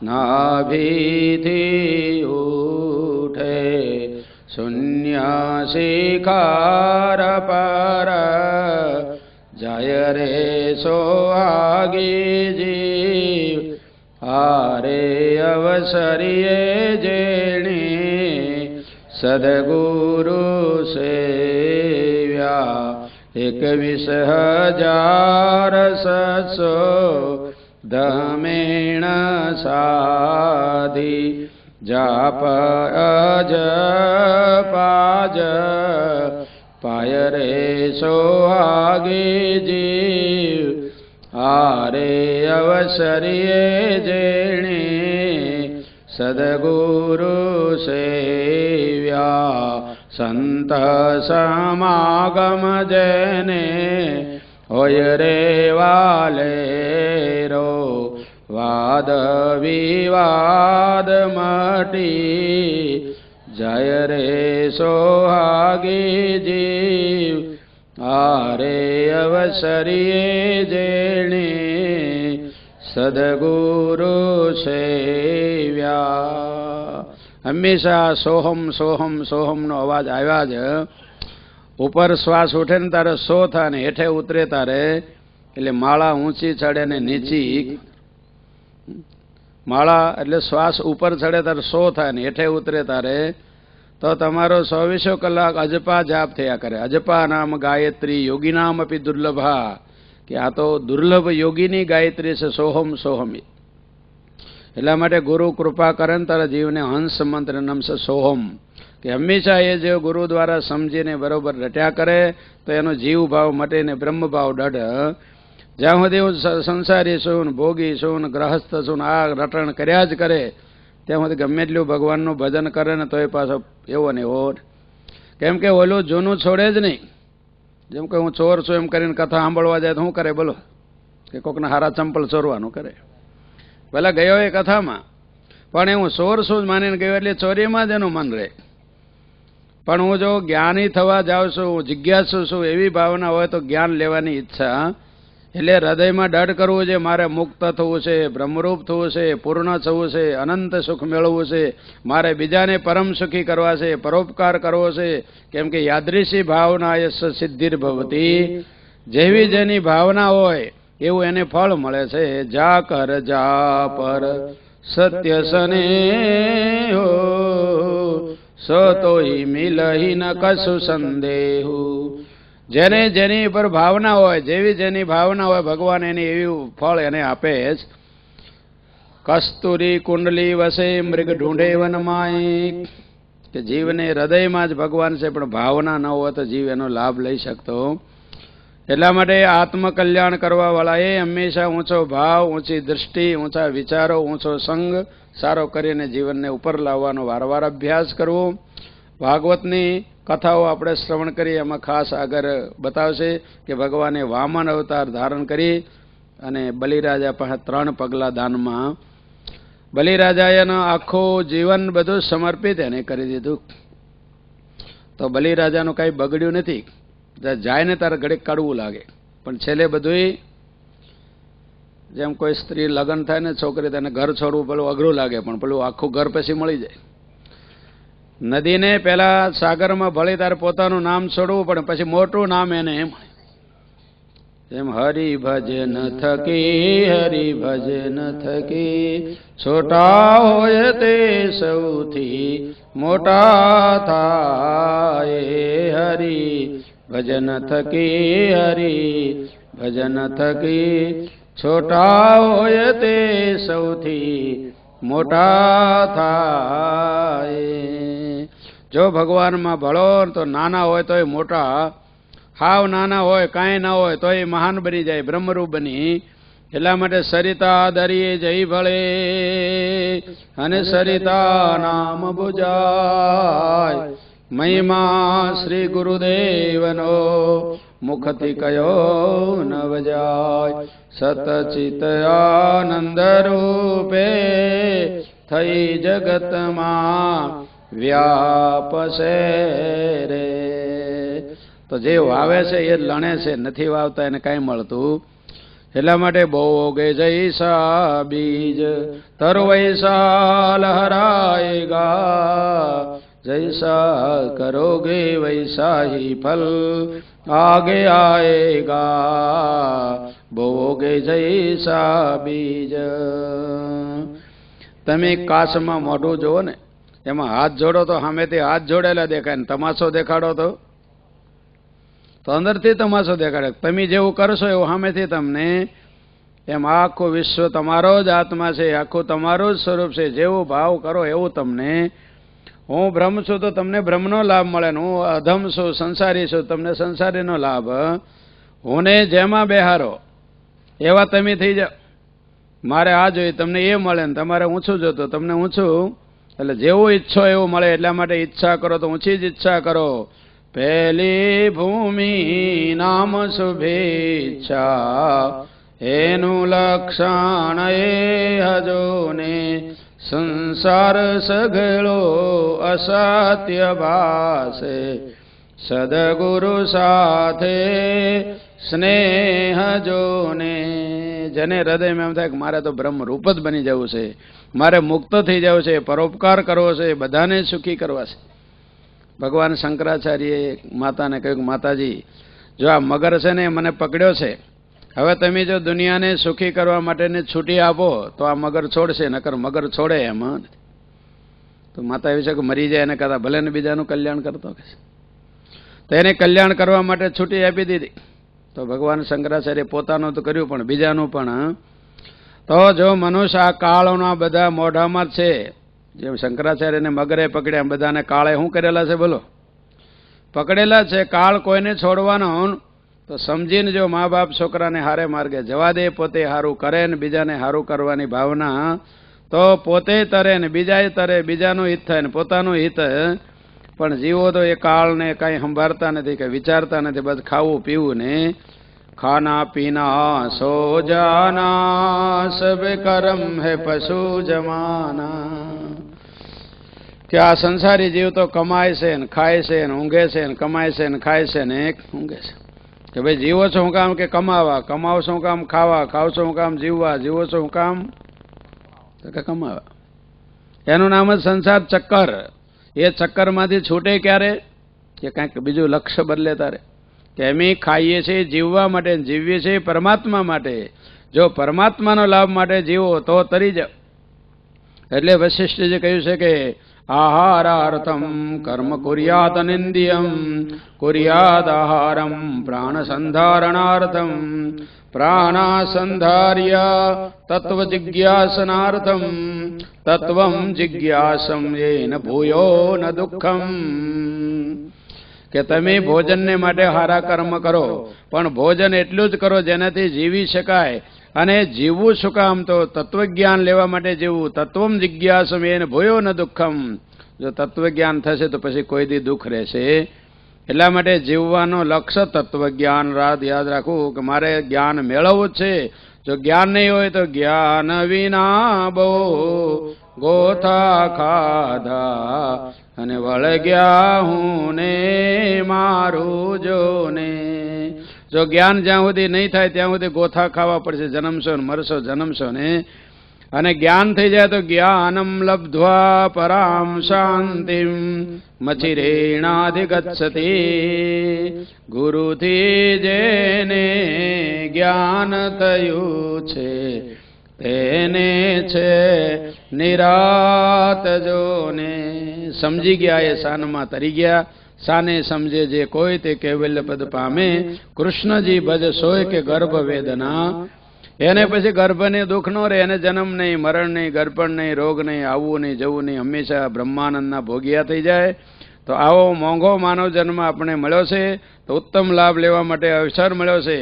નાભીથી ઉઠે, શૂન્ય શિખાર પર જાય રે સોહાગી જીવ, હારે અવસરીએ જેણી સદગુરુ સેવ્યા, 21,700 ધમેણ સાધી, જાપ અજપાજ પાય રે સોહાગી જીવ, હારે અવસરીએ જેણી સદગુરુ સેવ્યા, સંત સમાગમ જેને હોય રે વાલેરો, વાદ વિવાદ મટી જય રે સોહાગી જીવ, હારે અવસરીએ જેણી સદગુરુ સેવ્યા. હંમેશા સોહમ નો અવાજ આવ્યા જ. ઉપર શ્વાસ ઉઠે ને તારે સો થાય ને હેઠે ઉતરે તારે એટલે માળા ઊંચી ચડે ને નીચી. માળા એટલે શ્વાસ ઉપર ચડે તારે સો થાય ને હેઠે ઉતરે તારે તો તમારો 24 કલાક અજપા જાપ થયા કરે. અજપા નામ ગાયત્રી યોગી નામ અપી દુર્લભા, કે આ તો દુર્લભ યોગીની ગાયત્રી છે સોહમ. એટલા માટે ગુરુ કૃપા કરે ને તારા જીવને હંસ મંત્ર નમશે સોહમ, કે હંમેશા એ જે ગુરુ દ્વારા સમજીને બરોબર રટ્યા કરે તો એનો જીવ ભાવ મટે ને બ્રહ્મ ભાવ દઢ. જ્યાં સુધી હું સંસારી છું, ભોગી છું, ગ્રહસ્થ છું, આ રટણ કર્યા જ કરે ત્યાં સુધી ગમે એટલું ભગવાનનું ભજન કરે ને તો એ પાછો એવો ને એવો. કેમ કે ઓલું જૂનું છોડે જ નહીં. જેમ કે હું ચોર છું એમ કરીને કથા સાંભળવા જાય તો શું કરે બોલો, કે કોકના હારા ચંપલ ચોરવાનું કરે. ભલે ગયો એ કથામાં પણ એ હું ચોર છું જ માનીને ગયો એટલે ચોરીમાં જ એનું મન રહે. પણ હું જો જ્ઞાની થવા જાઉં છું, હું જિજ્ઞાસુ છું એવી ભાવના હોય તો જ્ઞાન લેવાની ઈચ્છા, એટલે હૃદયમાં દઢ કરવું છે મારે મુક્ત થવું છે, બ્રહ્મરૂપ થવું છે, પૂર્ણ થવું છે, અનંત સુખ મેળવવું છે, મારે બીજાને પરમ સુખી કરવા છે, પરોપકાર કરવો છે. કેમ કે યાદૃશી ભાવના યશ સિદ્ધિર ભવતી, જેવી જેની ભાવના હોય એવું એને ફળ મળે છે. જા કર જા પર સત્ય સને હો, સો તોય મિલહી ન કશું સંદેહુ. જેને જેની પર ભાવના હોય, જેવી જેની ભાવના હોય ભગવાન એની એવી ફળ એને આપે જ. કસ્તુરી કુંડલી વસે મૃગ ઢૂંઢે વનમાય, કે જીવને હૃદયમાં જ ભગવાન છે પણ ભાવના ન હોય તો જીવ એનો લાભ લઈ શકતો. એટલા માટે આત્મકલ્યાણ કરવા વાળાએ હંમેશા ઊંચો ભાવ, ઊંચી દૃષ્ટિ, ઊંચા વિચારો, ઊંચો સંગ સારો કરીને જીવનને ઉપર લાવવાનો વારંવાર અભ્યાસ કરવો. ભાગવતની કથાઓ આપણે શ્રવણ કરીએ એમાં ખાસ આગળ બતાવશે કે ભગવાને વામન અવતાર ધારણ કરી અને બલિરાજા પાસે 3 પગલા દાનમાં, બલિરાજાએ આખું જીવન બધું સમર્પિત એને કરી દીધું. તો બલિરાજાનું કાંઈ બગડ્યું નથી. જાય ને તારે ઘડીક કાઢવું લાગે, પણ છેલ્લે બધુંય જેમ કોઈ સ્ત્રી લગ્ન થાય ને છોકરી તેને ઘર છોડવું પેલું અઘરું લાગે, પણ પેલું આખું ઘર પછી મળી જાય. નદીને પેલા સાગરમાં ભળી ત્યારે પોતાનું નામ છોડવું પડે, પછી મોટું નામ એને એમ એમ હરિ ભજન થકી છોટા હોય તે સૌથી મોટા થાય. હરિ ભજન થકી છોટા હોય તે સૌથી મોટા થાય. જો ભગવાનમાં ભળો તો નાના હોય તોય મોટા, હાવ નાના હોય કાંઈ ના હોય તોય મહાન બની જાય, બ્રહ્મરૂપ બની. એટલા માટે સરિતા દરિયે જઈ ભળે અને સરિતા નામ બુજાય. મહિમા શ્રી ગુરુદેવનો મુખથી કયો ન વજાય. સતચિત આનંદ રૂપે થઈ જગતમાં વ્યાપસે રે. તો જે વાવે છે એ લણે છે, નથી વાવતા એને કાંઈ મળતું. એટલા માટે બોગે જૈસા બીજ તરવૈસા લહરાએગા, જૈસા કરોગે વૈસા ही फल आगे आएगा. બોગે જૈસા બીજ. તમે કાચમાં મોઢું જુઓ ને, એમાં હાથ જોડો તો સામેથી હાથ જોડેલા દેખાય ને તમાશો દેખાડો તો અંદરથી તમાશો દેખાડે. તમે જેવું કરશો એવું સામેથી તમને. એમ આખું વિશ્વ તમારો જ આત્મા છે, આખું તમારું જ સ્વરૂપ છે. જેવું ભાવ કરો એવું તમને. હું બ્રહ્મ છું તો તમને બ્રહ્મનો લાભ મળે ને, હું અધમ છું સંસારી છું તમને સંસારીનો લાભ. હુંને જેમાં બેહારો એવા તમે થઈ જાઓ. મારે આ જોઈએ તમને એ મળે ને તમારે ઊંચું જોતો તમને ઊંચું. એટલે જેવું ઈચ્છો એવું મળે. એટલા માટે ઈચ્છા કરો તો ઊંચી જ ઈચ્છા કરો. પહેલી ભૂમિ નામ શુભેચ્છા, એનું લક્ષણ એ હજોને. સંસાર સઘળો અસત્ય ભાસે, સદગુરુ સાથે સ્નેહ જોને. જેને હૃદયમાં એમ થાય કે મારે તો બ્રહ્મ રૂપ જ બની જવું છે, મારે મુક્ત થઈ જવું છે, પરોપકાર કરવો છે, બધાને સુખી કરવા છે. ભગવાન શંકરાચાર્યએ માતાને કહ્યું કે માતાજી, જો આ મગર છે ને મને પકડ્યો છે, હવે તમે જો દુનિયાને સુખી કરવા માટેની છૂટી આપો તો આ મગર છોડશે, નકર મગર છોડે એમ. તો માતા એવી છે કે મરી જાય એને કહેતા ભલે ને બીજાનું કલ્યાણ કરતો કે તો એને કલ્યાણ કરવા માટે છૂટી આપી દીધી. તો ભગવાન શંકરાચાર્ય પોતાનું તો કર્યું પણ બીજાનું પણ. તો જો મનુષ્ય આ કાળના બધા મોઢામાં જ છે. જેમ શંકરાચાર્યને મગરે પકડ્યા બધાને કાળે શું કરેલા છે બોલો? પકડેલા છે. કાળ કોઈને છોડવાનો તો સમજીને જો મા બાપ છોકરાને હારે માર્ગે જવા દે, પોતે સારું કરે ને બીજાને સારું કરવાની ભાવના, તો પોતે તરે ને બીજાએ તરે, બીજાનું હિત થાય ને પોતાનું હિત. પણ જીવો તો એ કાળને કાંઈ સંભાળતા નથી, કંઈ વિચારતા નથી, બસ ખાવું પીવું ને ખાના પીના સો જાના સબ કરમ હે પશુ જમાના. કે આ સંસારી જીવ તો કમાય છે ને ખાય છે ને ઊંઘે છે ને કમાય છે ને ખાય છે ને ઊંઘે છે. કે ભાઈ જીવો છો હું કામ કે કમાવા, કમાવો છો હું કામ ખાવા, ખાવ છો હું કામ જીવવા, જીવો છો હું કામ કે કમાવા. એનું નામ જ સંસાર ચક્કર. એ ચક્કરમાંથી છૂટે ક્યારે? કે કાંઈક બીજું લક્ષ્ય બદલે તારે. કે એમ ખાઈએ છીએ જીવવા માટે, જીવીએ છીએ પરમાત્મા માટે. જો પરમાત્માનો લાભ માટે જીવો તો તરી જાઓ. એટલે વશિષ્ઠજી કહ્યું છે કે આહારાર્થમ કર્મ કુર્યાત નિંદ્યમ, કુર્યાદ આહારમ પ્રાણ સંધારણાર્થમ, પ્રાણાસંધાર્ય તત્વ જિજ્ઞાસનાર્થમ, તત્વમ જિજ્ઞાસમ યેન ભૂયો ન દુઃખમ. કે તમે ભોજનને માટે સારા કર્મ કરો, પણ ભોજન એટલું જ કરો જેનાથી જીવી શકાય. અને જીવવું શું કામ? તો તત્વજ્ઞાન લેવા માટે જીવવું. તત્વમ જિજ્ઞાસમ યેન ભૂયો ન દુઃખમ. જો તત્વજ્ઞાન થશે તો પછી કોઈ દી દુઃખ રહેશે. એટલા માટે જીવવાનો લક્ષ્ય તત્વજ્ઞાન યાદ રાખવું કે મારે જ્ઞાન મેળવવું છે. જો જ્ઞાન નહીં હોય તો જ્ઞાન વિના બહુ ગોથા ખાધા અને વળગ્યા હું ને મારું જોને. જો જ્ઞાન જ્યાં સુધી નહીં થાય ત્યાં સુધી ગોથા ખાવા પડશે, જન્મશો ને મરશો, જન્મશો ને. અને જ્ઞાન થઈ જાય તો જ્ઞાનમ લબ્ધ્વા પરામ શાંતિમ મચિરેણાધિગચ્છતિ. ગુરુથી જેને જ્ઞાન થયું છે તેને છે નિરાત. જોને સમજી ગયા એ શાનમાં તરી ગયા. શાને સમજે જે કોઈ તે કૈવલ્ય પદ પામે. કૃષ્ણજી ભજ સોય કે ગર્ભ વેદના. એને પછી ગર્ભને દુઃખ નો રહે, એને જન્મ નહીં, મરણ નહીં, ગર્ભણ નહીં, રોગ નહીં, આવવું નહીં, જવું નહીં, હંમેશા બ્રહ્માનંદના ભોગિયા થઈ જાય. તો આવો મોંઘો માનવ જન્મ આપણે મળ્યો છે, તો ઉત્તમ લાભ લેવા માટે અવસર મળ્યો છે.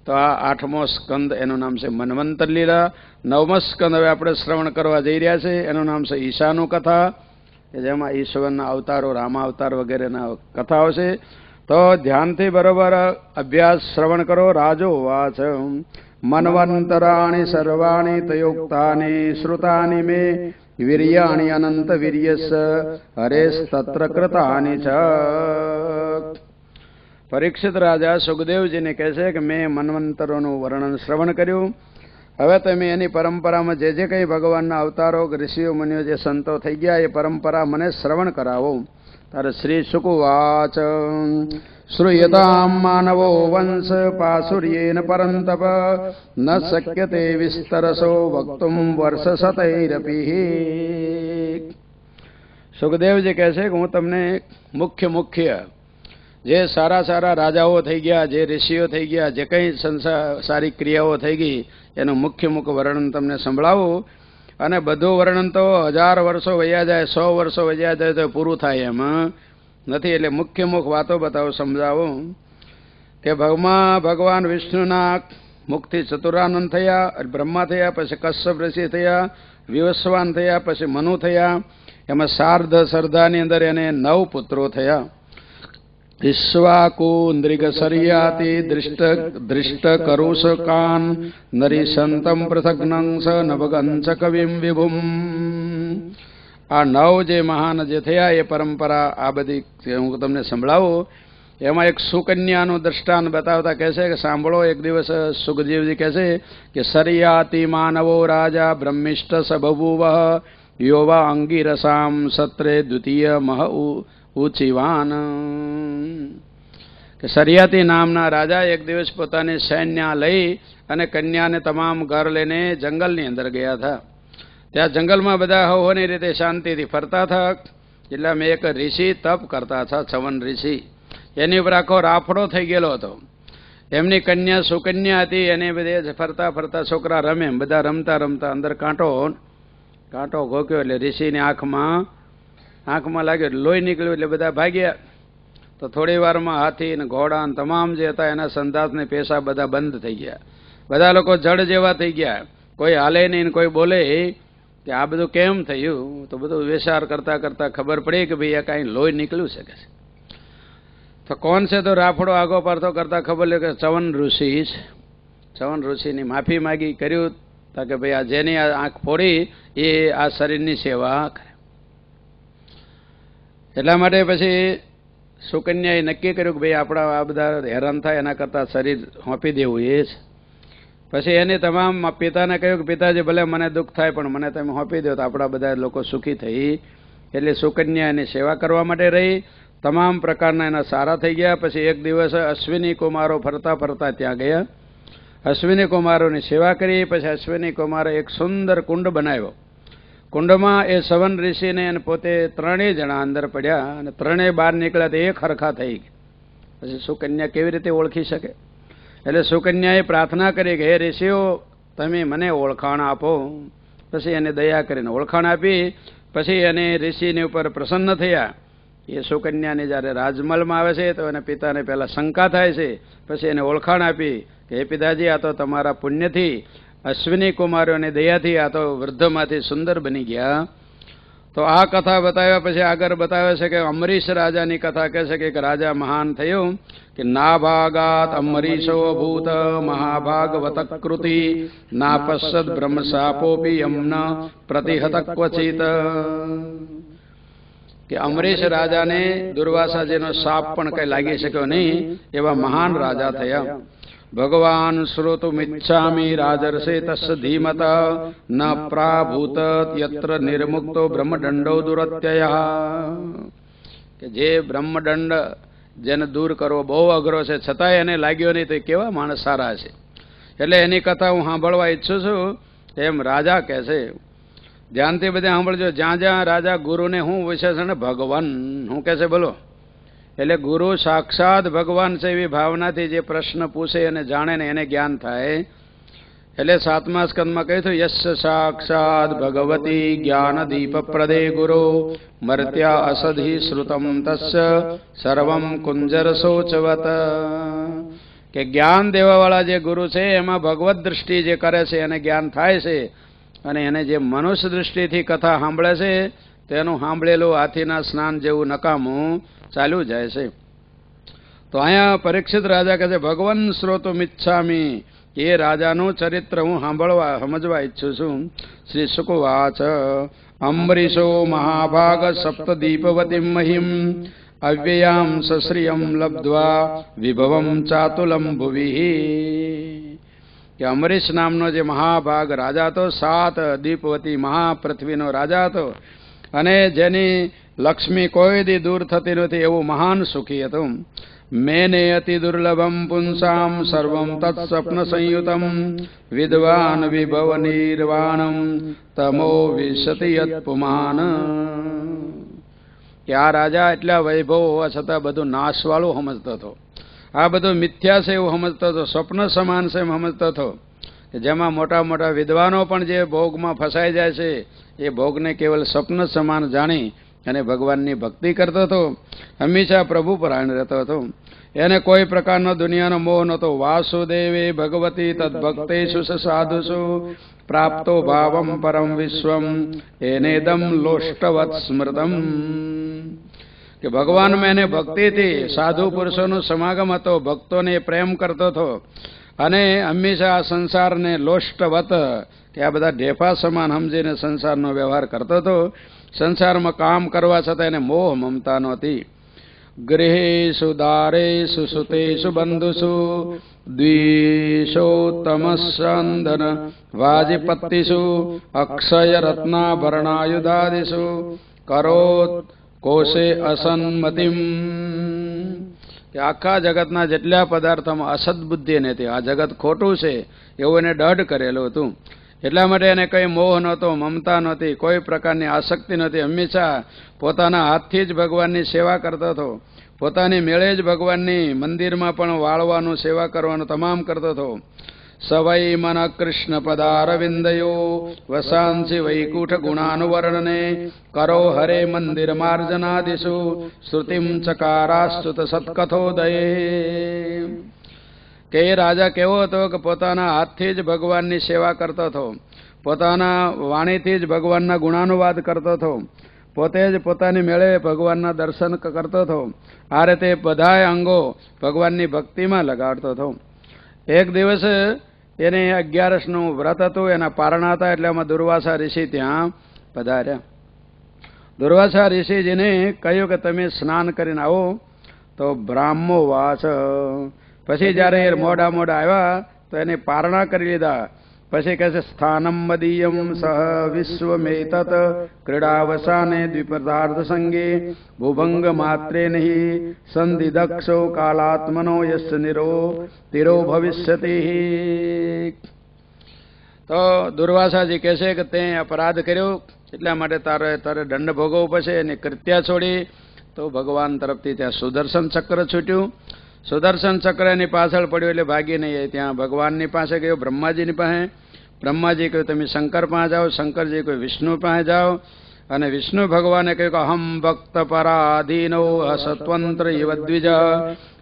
તો આ 8મો સ્કંદ, એનું નામ છે મન્વંતર લીલા. 9મો સ્કંદ હવે આપણે શ્રવણ કરવા જઈ રહ્યા છે, એનું નામ છે ઈશાનું કથા, કે જેમાં ઈશ્વરના અવતારો, રામાવતાર વગેરેના કથાઓ છે. તો ધ્યાનથી બરોબર અભ્યાસ શ્રવણ કરો. રાજો વાચ મન્વંતરાણી સર્વાણી તયોક્તાની શ્રુતાની મે વીર્યાણી અનંત વીર્યસ હરેસ્તત્ર કૃતાની ચ. પરીક્ષિત રાજા સુખદેવજીને કહે છે કે મેં મન્વંતરોનું વર્ણન શ્રવણ કર્યું. હવે તમે એની પરંપરામાં જે જે કંઈ ભગવાનના અવતારો, ઋષિઓ, મુનિઓ, જે સંતો થઈ ગયા, એ પરંપરા મને શ્રવણ કરાવો. ત્યારે શ્રી શુકુવાચ શ્રૂયતામ માનવો વંશ પાસુર્યેન પરંતપ ન શક્યતે વિસ્તરસો વક્તુમ વર્ષ શતૈરપી. સુખદેવજી કહે છે કે હું તમને મુખ્ય જે સારા રાજાઓ થઈ ગયા, જે ઋષિઓ થઈ ગયા, જે કંઈ સારી ક્રિયાઓ થઈ ગઈ, એનું મુખ્ય વર્ણન તમને સંભળાવું. અને બધું વર્ણન તો 1000 વર્ષો વયા જાય, 100 વર્ષો વયા જાય તો પૂરું થાય એમ નથી. એટલે મુખ્ય વાતો બતાવો, સમજાવો. કે ભગવાન વિષ્ણુના મુખથી ચતુરાનંદ થયા, બ્રહ્મા થયા, પછી કશ્યપ ઋષિ થયા, વિવસ્વાન થયા, પછી મનુ થયા. એમાં સાર્ધ સરદાની અંદર એને 9 પુત્રો થયા. ઈશ્વાકુ નૃગ સર્યાતિ દૃષ્ટ કરુષકાન નરીશંતમ પૃથગ્નંસ નવગંસ કવિમ વિભુમ. આ 9 જે મહાન જે થયા એ પરંપરા આ બધી હું તમને સંભળાવું. એમાં એક સુકન્યાનું દ્રષ્ટાંત બતાવતા કહે છે કે સાંભળો. એક દિવસ સુખદેવજી કહે છે કે સર્યાતિ માનવો રાજા બ્રહ્મિષ્ઠ સ બભૂવ યોવા અંગીરસામ સત્રે દ્વિતીય મહ ઉચિવાન. કે સરિયાતી નામના રાજા એક દિવસ પોતાની સૈન્ય લઈ અને કન્યાને તમામ ઘર લઈને જંગલની અંદર ગયા હતા. ત્યાં જંગલમાં બધા હોવાની રીતે શાંતિથી ફરતા હતા. એટલે મેં એક ઋષિ તપ કરતા હતા, ચવન ઋષિ. એની ઉપર આખો રાફડો થઈ ગયેલો હતો. એમની કન્યા સુકન્યા હતી. એને બધે ફરતા છોકરા રમે, બધા રમતા અંદર કાંટો ઘોક્યો. એટલે ઋષિની આંખમાં લાગ્યો, લોહી નીકળ્યું. એટલે બધા ભાગ્યા. તો થોડી વારમાં હાથી ને ઘોડા ને તમામ જે હતા એના સંદાસ ને પેશા બધા બંધ થઈ ગયા. બધા લોકો જડ જેવા થઈ ગયા. કોઈ હાલે નહીં, કોઈ બોલે કે આ બધું કેમ થયું. તો બધું વિચાર કરતા ખબર પડી કે ભાઈ આ કાંઈ લોહી નીકળ્યું છે. તો કોણ છે? તો રાફડો આગો પાડતો કરતા ખબર લે કે ચવન ઋષિ છે. ચવન ઋષિની માફી માગી, કર્યું કે ભાઈ આ જેની આંખ ફોડી એ આ શરીરની સેવા કરે. એટલા માટે પછી સુકન્યાએ નક્કી કર્યું કે ભાઈ આપણા આ બધા હેરાન થાય એના કરતાં શરીર સોંપી દેવું એ છે. પછી એને તમામ પિતાને કહ્યું કે પિતાજી ભલે મને દુઃખ થાય પણ મને તમે સોંપી દો તો આપણા બધા લોકો સુખી થઈ. એટલે સુકન્યા એની સેવા કરવા માટે રહી. તમામ પ્રકારના એના સારા થઈ ગયા. પછી એક દિવસ અશ્વિની કુમારો ફરતા ત્યાં ગયા. અશ્વિની કુમારોની સેવા કરી. પછી અશ્વિની કુમારે એક સુંદર કુંડ બનાવ્યો. કુંડમાં એ સવન ઋષિને અને પોતે 3 જણા અંદર પડ્યા અને 3 બહાર નીકળ્યા તો એક હરખા થઈ ગયા. પછી સુકન્યા કેવી રીતે ઓળખી શકે? એટલે સુકન્યાએ પ્રાર્થના કરી કે હે ઋષિઓ, તમે મને ઓળખાણ આપો. પછી એને દયા કરીને ઓળખાણ આપી. પછી એને ઋષિની ઉપર પ્રસન્ન થયા. એ સુકન્યાને જ્યારે રાજમહલમાં આવે છે તો એના પિતાને પહેલાં શંકા થાય છે. પછી એને ઓળખાણ આપી કે હે પિતાજી, આ તો તમારા પુણ્યથી, અશ્વિની કુમારોની દયાથી આ તો વૃદ્ધમાંથી સુંદર બની ગયા. તો આ કથા બતાવ્યા પછી આગળ બતાવે છે કે અમરીશ રાજાની કથા કહે છે કે એક રાજા મહાન થયું કે નાભાગાત અમરીશો ભૂત મહાભાગવત કૃતિ ના પશ્ચદ બ્રહ્મશાપોપી યમ્ન પ્રતિહત ક્વચિત. કે અમરીશ રાજાને દુર્વાસાજીનો શાપ પણ કઈ લાગી શક્યો નહીં. એવા મહાન રાજા થયા. ભગવાન શ્રોતુમિચ્છામિ રાજર્ષે તસ્ય ધીમત ન પ્રાભૂત યત્ર નિર્મુક્તો બ્રહ્મદંડો દુરત્યય. કે જે બ્રહ્મદંડ જેને દૂર કરવો બહુ અઘરો છે છતાંય એને લાગ્યો નહીં તો કેવા માણસ સારા છે. એટલે એની કથા હું સાંભળવા ઈચ્છું છું એમ રાજા કહે છે. ધ્યાનથી બધા સાંભળજો. જ્યાં જ્યાં રાજા ગુરુને હું વિશેષણ ભગવાન હું કહે છે બોલો. એટલે ગુરુ સાક્ષાત ભગવાન છે એવી ભાવનાથી જે પ્રશ્ન પૂછે અને જાણે ને એને જ્ઞાન થાય. એટલે 7મા સ્કંદમાં કહ્યું હતું યસ્ય સાક્ષાત ભગવતી જ્ઞાન દીપ પ્રદે ગુરુ મર્ત્યા અસધિ શ્રુતમ તસ્ય સર્વમ કુંજર શોચવત. કે જ્ઞાન દેવાવાળા જે ગુરુ છે એમાં ભગવત દૃષ્ટિ જે કરે છે એને જ્ઞાન થાય છે. અને એને જે મનુષ્ય દૃષ્ટિથી કથા સાંભળે છે તેનું સાંભળેલું હાથીના સ્નાન જેવું નકામું ચાલ્યું જાય છે. તો અહીંયા પરીક્ષિત રાજા કહે છે ભગવાન શ્રોતુમિચ્છામિ. એ રાજાનું ચરિત્ર હું સમજવા ઈચ્છું છું. શ્રી શુકવાચ અંબરીશો મહાભાગ સપ્તદીપવતીમ મહિમ અવ્યયામ સશ્રિયમ લબ્ધ્વા વિભવમ ચાતુલમ ભુવિ. કે અંબરીશ નામનો જે મહાભાગ રાજા હતો 7 દીપવતી મહાપૃથ્વીનો રાજા હતો અને જેની લક્ષ્મી કોઈ દી દૂર થતી નથી એવું મહાન સુખી હતું. મેને અતિ દુર્લભમ પુંસામ સર્વમ તત્સ્વપ્ન સંયુતમ વિદ્વાન વિભવ નિર્વાણમ તમો વિશતિ યત પુમાન. કે આ રાજા એટલા વૈભવ હોવા છતાં બધું નાશવાળું સમજતો હતો. આ બધું મિથ્યા છે એવું સમજતો હતો. સ્વપ્ન સમાન છે એમ સમજતો હતો. જેમાં મોટા મોટા વિદ્વાનો પણ જે ભોગમાં ફસાઈ જાય છે એ ભોગને કેવલ સ્વપ્ન સમાન જાણી અને ભગવાનની ભક્તિ કરતો હતો. હંમેશા પ્રભુ પરાયણ રહેતો હતો. એને કોઈ પ્રકારનો દુનિયાનો મોહ નહોતો. વાસુદેવે ભગવતી તદ્ભક્તેષુ સાધુષુ પ્રાપ્તો ભાવમ પરમ વિશ્વમ એનેદમ લોષ્ટવત સ્મૃતમ. કે ભગવાનમાં એને ભક્તિથી સાધુ પુરુષોનું સમાગમ હતો. ભક્તોને પ્રેમ કરતો હતો અને હંમેશા આ સંસારને લોષ્ટવત કે આ બધા ઢેફા સમાન સમજીને સંસારનો વ્યવહાર કરતો હતો. સંસારમાં કામ કરવા છતાં એને મોહ મમતા નહોતી. ગૃહેષુ દારેષુ સુતેષુ બંધુષુ દ્વિષોત્તમસ્યંદન વાજીપત્તિષુ અક્ષય રત્નાભરણાયુધાદિષુ કરોત કોશે અસન્મતિમ. કે આખા જગતના જેટલા પદાર્થોમાં અસદબુદ્ધિ નથી. આ જગત ખોટું છે એવું એને દઢ કરેલું હતું. એટલા માટે એને કંઈ મોહ નહોતો, મમતા નહોતી, કોઈ પ્રકારની આસક્તિ નહોતી. હંમેશા પોતાના હાથથી જ ભગવાનની સેવા કરતો હતો. પોતાની મેળે જ ભગવાનની મંદિરમાં પણ વાળવાનું સેવા કરવાનું તમામ કરતો હતો. સવૈ મન કૃષ્ણ પદારવિંદયો વસાંસી વૈકુંઠ ગુણાનુવર્ણને કરો હરે મંદિર માર્જનાદિષુ શ્રુતિમ ચકારાશ્રુત સત્કથોદયે. કે એ રાજા કેવો હતો કે પોતાના હાથથી જ ભગવાનની સેવા કરતો હતો. પોતાના વાણીથી જ ભગવાનના ગુણાનુવાદ કરતો હતો. પોતે જ પોતાની મેળે ભગવાનના દર્શન કરતો હતો. આ રીતે બધાય અંગો ભગવાનની ભક્તિમાં લગાડતો હતો. એક દિવસ એને 11નું વ્રત હતું. એના પારણા હતા. એટલે આમાં દુર્વાસા ઋષિ ત્યાં પધાર્યા. દુર્વાસા ઋષિજીને કહ્યું કે તમે સ્નાન કરીને આવો. તો બ્રાહ્મો વાસ. પછી જ્યારે મોડા આવ્યા તો એને પારણા કરી લીધા. પછી કહે છે સ્થાનમ મદીયમ સહ વિશ્વમેતત ક્રીડાવસાને દ્વિપદાર્થ સંગે ભુભંગ માત્રે નહીં સંધિદક્ષો કાલાત્મનો યશ તિરો ભવિષ્યતિ. તો દુર્વાસાજી કહે છે કે તે અપરાધ કર્યો એટલા માટે તારે દંડ ભોગવવો પડશે. એની કૃત્યા છોડી તો ભગવાન તરફથી ત્યાં સુદર્શન ચક્ર છૂટ્યું. સુદર્શન ચક્ર એની પાછળ પડ્યું એટલે ભાગી નહીં. ત્યાં ભગવાનની પાસે ગયો, બ્રહ્માજીની પાસે. બ્રહ્માજી કહ્યું તમે શંકર પાસે જાઓ. શંકરજી કહ્યું વિષ્ણુ પાસે જાઓ. અને વિષ્ણુ ભગવાને કહ્યું કે અહમ ભક્ત પરાધીનો અસત્વંત્ર ઇવ દ્વિજ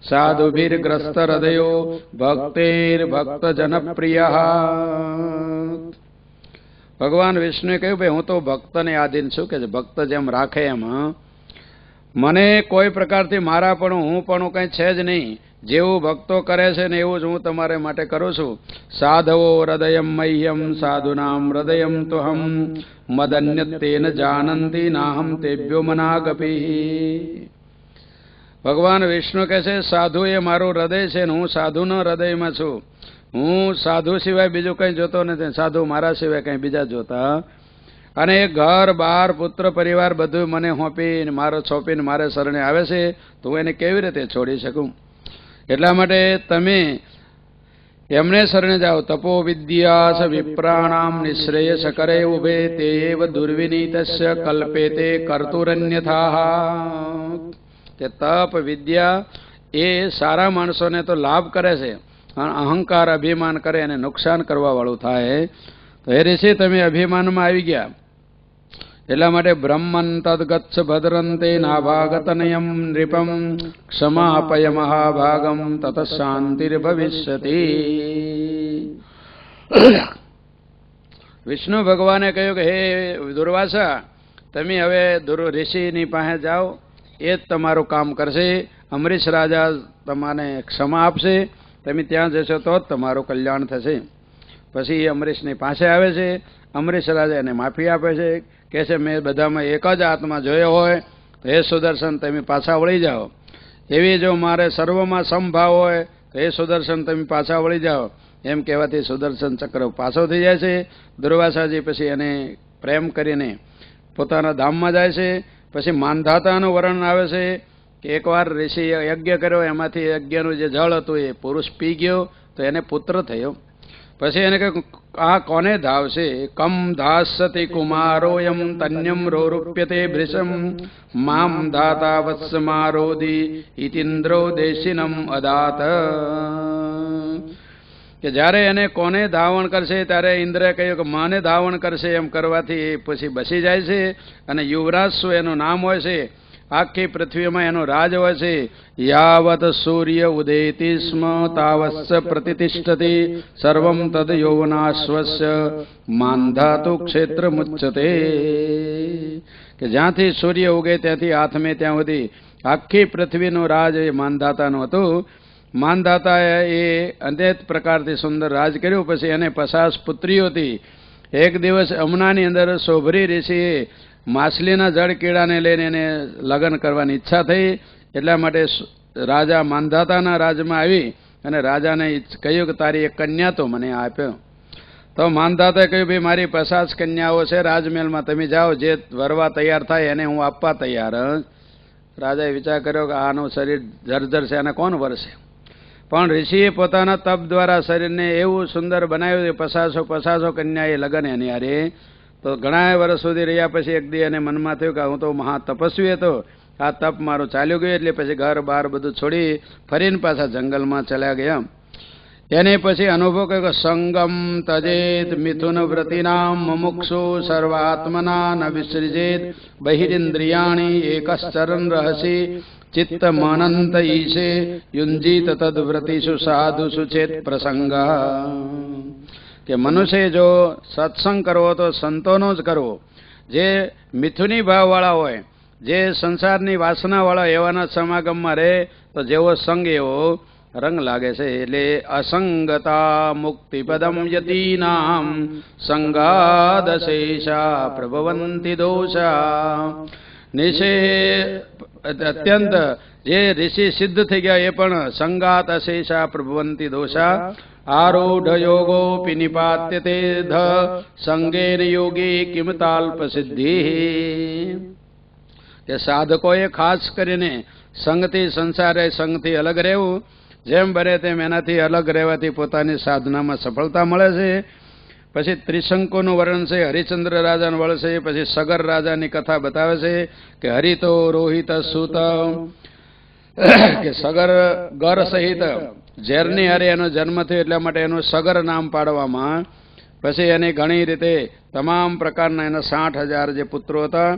સાધુભીર્ગ્રસ્ત હૃદયો ભક્તિર ભક્ત જનપ્રિય. ભગવાન વિષ્ણુએ કહ્યું ભાઈ હું તો ભક્તને આધીન છું. કે ભક્ત જેમ રાખે એમ મને કોઈ પ્રકારથી મારા પણ હું પણ કંઈ છે જ નહીં. જેવું ભક્તો કરે છે ને એવું જ હું તમારે માટે કરું છું. સાધવો હૃદયમ મહ્યમ સાધુનામ હૃદયમ તુહમ મદન્યતેન જાનંતિ નાહમ તેભ્યો મનાગપી. ભગવાન વિષ્ણુ કહે છે સાધુ એ મારું હૃદય છે ને હું સાધુનો હૃદયમાં છું. હું સાધુ સિવાય બીજું કંઈ જોતો નથી, સાધુ મારા સિવાય કંઈ બીજા જોતા. અને એ ઘર બાર પુત્ર પરિવાર બધું મને સોંપીને છોપીને મારે શરણે આવે છે, તો હું એને કેવી રીતે છોડી શકું? એટલા માટે તમે એમને શરણે જાઓ. તપો વિદ્યાસ વિપ્રાણામ નિશ્રેયસ કરે ઉભે તે એવ દુર્વિનીતસ્ય કલ્પેતે કર્તુરન્યથા. કે તપ વિદ્યા એ સારા માણસોને તો લાભ કરે છે, અહંકાર અભિમાન કરે અને નુકસાન કરવા વાળું થાય. તો એ ઋષિ તમે અભિમાનમાં આવી ગયા. એટલા માટે બ્રહ્મન તદગચ્છ ભદ્રંતે નાભાગતનયમ નૃપમ ક્ષમાપય મહાભાગમ તત શાંતિર્ભવિષ્યતિ. વિષ્ણુ ભગવાને કહ્યું કે હે દુર્વાસા, તમે હવે ઋષિની પાસે જાઓ, એ જ તમારું કામ કરશે. અમરીશ રાજા તમને ક્ષમા આપશે, તમે ત્યાં જશો તો જ તમારું કલ્યાણ થશે. પછી એ અમરીશની પાસે આવે છે. અમરીશ રાજા એને માફી આપે છે, કહે છે મેં બધામાં એક જ આત્મા જોયો હોય તો હે સુદર્શન તમે પાછા વળી જાઓ. એવી જો મારે સર્વમાં સમભાવ હોય તો હે સુદર્શન તમે પાછા વળી જાઓ. એમ કહેવાથી સુદર્શન ચક્ર પાછો થઈ જાય છે. દુર્વાસાજી પછી એને પ્રેમ કરીને પોતાના ધામમાં જાય છે. પછી માંધાતાનું વર્ણન આવે છે કે એકવાર ઋષિ યજ્ઞ કર્યો, એમાંથી યજ્ઞનું જે જળ હતું એ પુરુષ પી ગયો તો એને પુત્ર થયો. પછી એને કહ્યું આ કોને ધાવશે? કમ ધાસતી કુમારોયમ તન્યમ રોરૂપ્યતે ભૃશમ મામ ધાતા વત્સમારોદી ઇતિન્દ્રો દેશિનમ અદાત. કે જ્યારે એને કોને ધાવણ કરશે ત્યારે ઇન્દ્રએ કહ્યું કે માને ધાવણ કરશે. એમ કરવાથી પછી બસી જાય છે. અને યુવરાજ શું એનું નામ હોય છે, આખી પૃથ્વીમાં એનું રાજ હોય છે. યાવત સૂર્ય ઉદેતિ સ્મ તાવસ્સ પ્રતિષ્ઠતિ સર્વમ તદ યૌવનાશ્વસ્ય માંધાતુ ક્ષેત્ર મુચ્યતે. કે જ્યાંથી સૂર્ય ઉગે ત્યાંથી હાથમે ત્યાં સુધી આખી પૃથ્વીનું રાજ એ માંધાતાનું હતું. માંધાતા એ અનેક પ્રકારથી સુંદર રાજ કર્યું. પછી એને 50 પુત્રીઓ હતી. એક દિવસ અમનાની અંદર શોભરી ઋષિએ માછલીના જળ કીડાને લઈને એને લગ્ન કરવાની ઈચ્છા થઈ. એટલા માટે રાજા માંધાતાના રાજમાં આવી અને રાજાને કહ્યું કે તારી એક કન્યા તો મને આપ્યો. તો માંધાતાએ કહ્યું ભાઈ મારી 50 કન્યાઓ છે રાજમહેલમાં, તમે જાઓ, જે વરવા તૈયાર થાય એને હું આપવા તૈયાર. રાજાએ વિચાર કર્યો કે આનું શરીર જર્જર છે, આને કોણ વરસે? પણ ઋષિએ પોતાના તપ દ્વારા શરીરને એવું સુંદર બનાવ્યું કે 50 કન્યાએ લગ્ન એની હારે. તો ઘણા વર્ષ સુધી રહ્યા પછી એક દી એને મનમાં થયું કે હું તો મહા તપસ્વી હતો, આ તપ મારું ચાલ્યું ગયું. એટલે પછી ઘર બહાર બધું છોડી ફરીને પાછા જંગલમાં ચાલ્યા ગયા. એને પછી અનુભવ કર્યો કે સંગમ તજેત મિથુન વ્રતિનામ મુમુક્ષુ સર્વાત્મના ન વિસૃજેત બહિરિન્દ્રિયાણી એકશ્ચરન રહસી ચિત્ત મનંત ઈશે યુંજીત તદ્વ્રતિષુ સાધુષુ ચેત પ્રસંગ. કે મનુષ્ય જો સત્સંગ કરવો તો સંતોનો જ કરવો. જે મિથુની ભાવવાળા હોય, જે સંસારની વાસનાવાળા એવાના સમાગમમાં રહે તો જેવો સંગ એવો રંગ લાગે છે. એટલે અસંગતા મુક્તિપદમ યતીનામ સંગાદશેષા પ્રભવંતિ દોષા. નિશે અત્યંત જે ઋષિ સિદ્ધ થઈ ગયા એ પણ સંગાત અશેષા પ્રભવંતિ દોષા. આરૂઢ યોગો નિપાત્યતે ધ સંગેન યોગી કિમ તાલ્પ સિદ્ધિ. કે સાધકોએ ખાસ કરીને સંગથી સંસારે સંગથી અલગ રહેવું. જેમ બને તેમ એનાથી અલગ રહેવાથી પોતાની સાધનામાં સફળતા મળે છે. પછી ત્રિશંકુનું વર્ણન છે, હરિચંદ્ર રાજાનું વર્ણન છે. પછી સગર રાજાની કથા બતાવે છે કે હરિતો રોહિત સુત, કે સગર ગર સહિત ઝેરની હારે એનો જન્મ થયો એટલા માટે એનું સગર નામ પાડવામાં. પછી એની ઘણી રીતે તમામ પ્રકારના એના 60,000 જે પુત્રો હતા.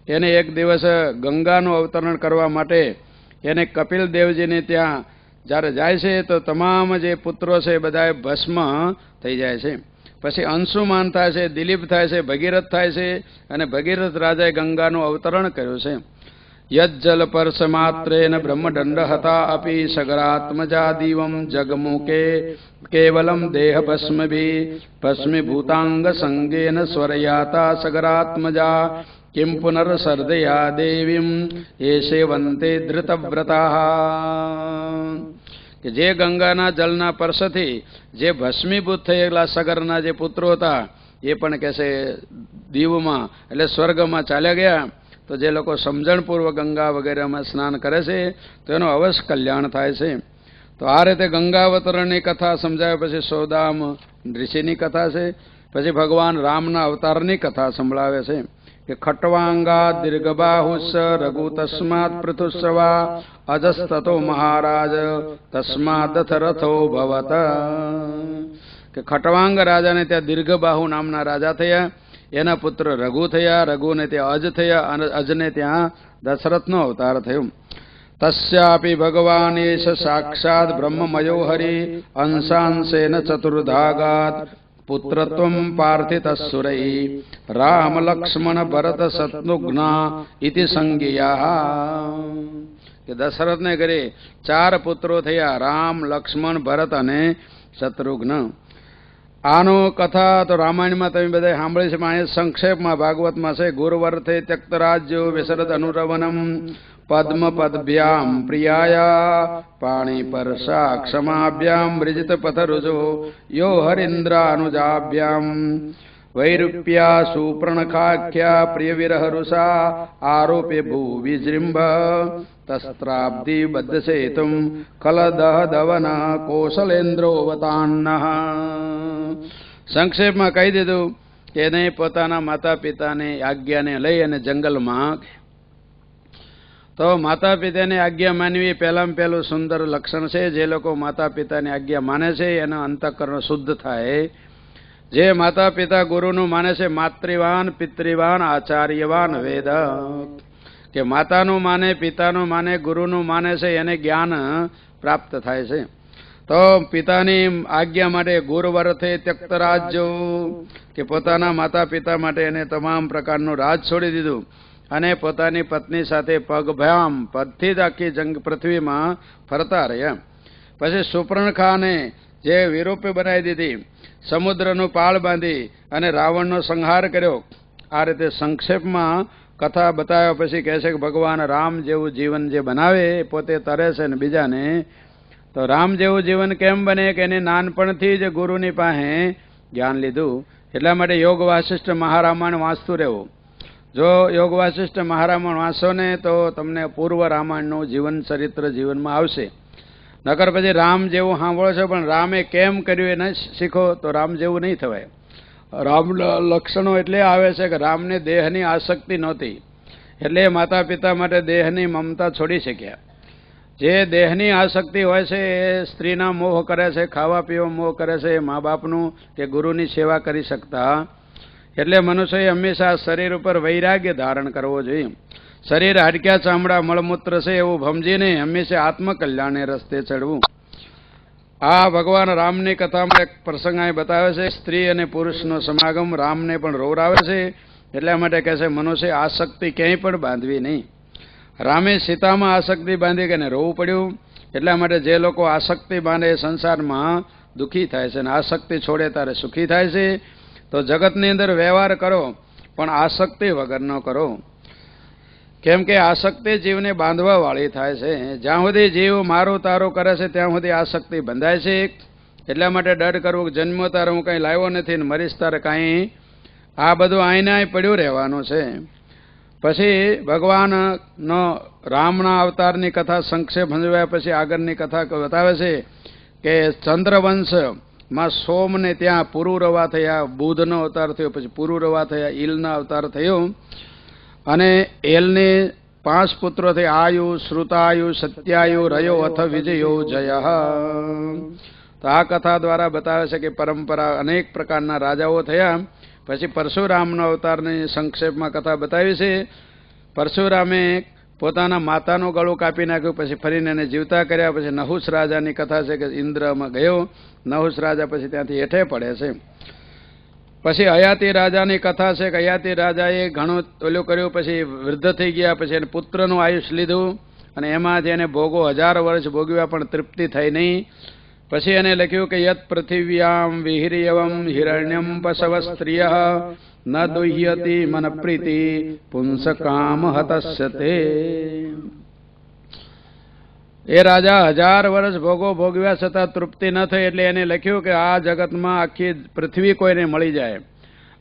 એને એક દિવસ ગંગાનું અવતરણ કરવા માટે એને કપિલ દેવજીને ત્યાં જ્યારે જાય છે તો તમામ જે પુત્રો છે બધા ભસ્મ થઈ જાય છે. પછી અંશુમાન થાય છે, દિલીપ થાય છે, ભગીરથ થાય છે. અને ભગીરથ રાજાએ ગંગાનું અવતરણ કર્યું છે. યજ્જલ પરસ માત્રેન બ્રહ્મદંડ હતા અપી સગરાત્મજા દીવમ જગમુકે કેવલમ દેહ ભસ્મભી ભસ્મીભૂતાંગ સંગેન સ્વરયાતા સગરાત્મજા કિમ પુનર્સર્દયા દેવીમ એ સેવંતે ધૃતવ્રતા કે જે ગંગાના જળના પરસથી જે ભસ્મીભૂત થયેલા સગરના જે પુત્રો હતા એ પણ કહેશે દીવમાં એટલે સ્વર્ગમાં ચાલ્યા ગયા. તો જે લોકો સમજણપૂર્વક ગંગા વગેરેમાં સ્નાન કરે છે તો એનું અવશ્ય કલ્યાણ થાય છે. તો આ રીતે ગંગાવતરણની કથા સમજાવ્યા પછી સૌદામ ઋષિની કથા છે. પછી ભગવાન રામના અવતારની કથા સંભળાવે છે કે ખટ્વાંગા દીર્ઘબાહુસ રઘુ તસ્માત પૃથુસ્રવા અજસ્તતો મહારાજ તસ્માદ રથો ભવત કે ખટ્વાંગ રાજાને ત્યાં દીર્ઘબાહુ નામના રાજા થયા, એના પુત્ર રઘુ થયા, રઘુને ત્યાં અજ થયા અને અજને ત્યાં દશરથનો અવતાર થયો. તસ્યાપી ભગવાનેશ સાક્ષાત બ્રહ્મમયો હરિ અંશાંશેન ચતુર્ધાગાત પુત્રત્વમ પાર્થિતસુરૈ રામ લક્ષ્મણ ભરત શત્રુઘ્ના ઇતિ સંજ્ઞયા કે દશરથને ઘરે 4 પુત્રો થયા, રામ, લક્ષ્મણ, ભરત અને શત્રુઘ્ન. આનો કથા તો રામાયણમાં તમે બધા સાંભળી છે, પણ સંક્ષેપમાં ભાગવતમાં છે. ગુરુવર્થે ત્યક્ત રાજ્યો વિશરદ અનુરવનમ પદ્મ પદભ્યામ પ્રિયાયા પાણી પરસા ક્ષમાભ્યામ બ્રિજિત પથરુજો યો હરીન્દ્રાનુજાભ્યામ વૈરૂપ્યા સુપ્રણખાખ્યા પ્રિય વિરહરુષા આરોપે ભૂવિજૃંભ તસ્ત્રાબ્ધિ બદ્ધસેતુમ કલદહ દવન કૌશલેન્દ્રોવતાન્ન. સંક્ષેપમાં કહી દીધું કે એને પોતાના માતા પિતાની આજ્ઞાને લઈ અને જંગલમાં. તો માતા પિતાની આજ્ઞા માનવી પહેલામાં પહેલું સુંદર લક્ષણ છે. જે લોકો માતા પિતાની આજ્ઞા માને છે એનો અંતઃકરણ શુદ્ધ થાય. જે માતા પિતા ગુરુનું માને છે, માતૃવાન પિતૃવાન આચાર્યવાન વેદ, કે માતાનું માને, પિતાનું માને, ગુરુનું માને છે એને જ્ઞાન પ્રાપ્ત થાય છે. તો પિતાની આજ્ઞા માટે ગુરુવર્થે ત્યક્ત રાજ્યો કે પોતાના માતા પિતા માટે એને તમામ પ્રકારનું રાજ છોડી દીધું અને પોતાની પત્ની સાથે પગભ્યામ પદથી જ આખી પૃથ્વીમાં ફરતા રહ્યા. પછી સુપર્ણખાને જે વિરૂપે બનાવી દીધી, સમુદ્રનું પાળ બાંધી અને રાવણનો સંહાર કર્યો. આ રીતે સંક્ષેપમાં કથા બતાવ્યા પછી કહે છે કે ભગવાન રામ જેવું જીવન જે બનાવે એ પોતે તરે છે ને બીજાને. તો રામ જેવું જીવન કેમ બને કે એને નાનપણથી જ ગુરુની પાસે જ્ઞાન લીધું. એટલા માટે યોગ વાસિષ્ઠ મહારામાયણ વાંચતું રહેવું. જો યોગ વાસિષ્ઠ મહારામાયણ વાંચો ને તો તમને પૂર્વ રામાયણનું જીવન ચરિત્ર જીવનમાં આવશે. નકર પછી રામ જેવું સાંભળો છો પણ રામે કેમ કર્યું એ ન શીખો તો રામ જેવું નહીં થવાય. રામના લક્ષણો એટલે આવે છે કે રામને દેહની આસક્તિ નહોતી, એટલે માતા પિતા માટે દેહની મમતા છોડી શક્યા. જે દેહની આસક્તિ હોય છે એ સ્ત્રીના મોહ કરે છે, ખાવા પીવા મોહ કરે છે, મા બાપનું કે ગુરુની સેવા કરી શકતા. એટલે મનુષ્યએ હંમેશા શરીર ઉપર વૈરાગ્ય ધારણ કરવો જોઈએ. શરીર હાડક્યા ચામડા મળમૂત્ર છે એવું સમજીને હંમેશા આત્મકલ્યાણને રસ્તે ચડવું. આ ભગવાન રામની કથામાં એક પ્રસંગ અહીં બતાવે છે. સ્ત્રી અને પુરુષનો સમાગમ રામને પણ રોવરાવે છે. એટલા માટે કહે છે મનુષ્ય આસક્તિ ક્યાંય પણ બાંધવી નહીં. રામે સીતામાં આસક્તિ બાંધી કે રોવું પડ્યું. એટલા માટે જે લોકો આસક્તિ બાંધે સંસારમાં દુઃખી થાય છે અને આસક્તિ છોડે ત્યારે સુખી થાય છે. તો જગતની અંદર વ્યવહાર કરો પણ આસક્તિ વગર ન કરો. કેમ કે આસક્તિ જીવને બાંધવા વાળી થાય છે. જ્યાં સુધી જીવ મારું તારું કરે છે ત્યાં સુધી આસક્તિ બંધાય છે. એટલા માટે ડર કરવું જન્મ તારે હું કંઈ લાવ્યો નથી ને મરીશ તારે કાંઈ, આ બધું આઈને પડ્યું રહેવાનું છે. પછી ભગવાનનો રામના અવતારની કથા સંક્ષેપ સમજાવ્યા પછી આગળની કથા બતાવે છે કે ચંદ્રવંશમાં સોમને ત્યાં પુરુરવા થયા, બુધનો અવતાર થયો, પછી પુરુરવા થયા, ઈલના અવતાર થયો અને એલને 5 પુત્રો થયા, આયુ, શ્રુતાયુ, સત્યાયુ, રયો અથ વિજયો જય. તો આ કથા દ્વારા બતાવે છે કે પરંપરા અનેક પ્રકારના રાજાઓ થયા. પછી પરશુરામનો અવતારની સંક્ષેપમાં કથા બતાવી છે. પરશુરામે પોતાના માતાનું ગળું કાપી નાખ્યું, પછી ફરીને એને જીવતા કર્યા. પછી નહુસ રાજાની કથા છે કે ઇન્દ્રમાં ગયો, નહુસ રાજા પછી ત્યાંથી હેઠે પડે છે. પછી અયાતિ રાજાની કથા છે કે અયાતિ રાજાએ ઘણું ઓલું કર્યું, પછી વૃદ્ધ થઈ ગયા, પછી એને પુત્રનું આયુષ લીધું અને એમાંથી એને ભોગો 1000 વર્ષ ભોગવ્યા પણ તૃપ્તિ થઈ નહીં. પછી એને લખ્યું કે યત પૃથિવ્યામ વિહિર્યવમ હિરણ્યમ પશવ સ્ત્રિય ન દુહ્યતિ મન પ્રીતિ પુંસ કામ હતસ્ય તે. એ રાજા 1000 વર્ષ ભોગો ભોગવ્યા છતાં તૃપ્તિ ન થઈ એટલે એને લખ્યું કે આ જગતમાં આખી પૃથ્વી કોઈને મળી જાય,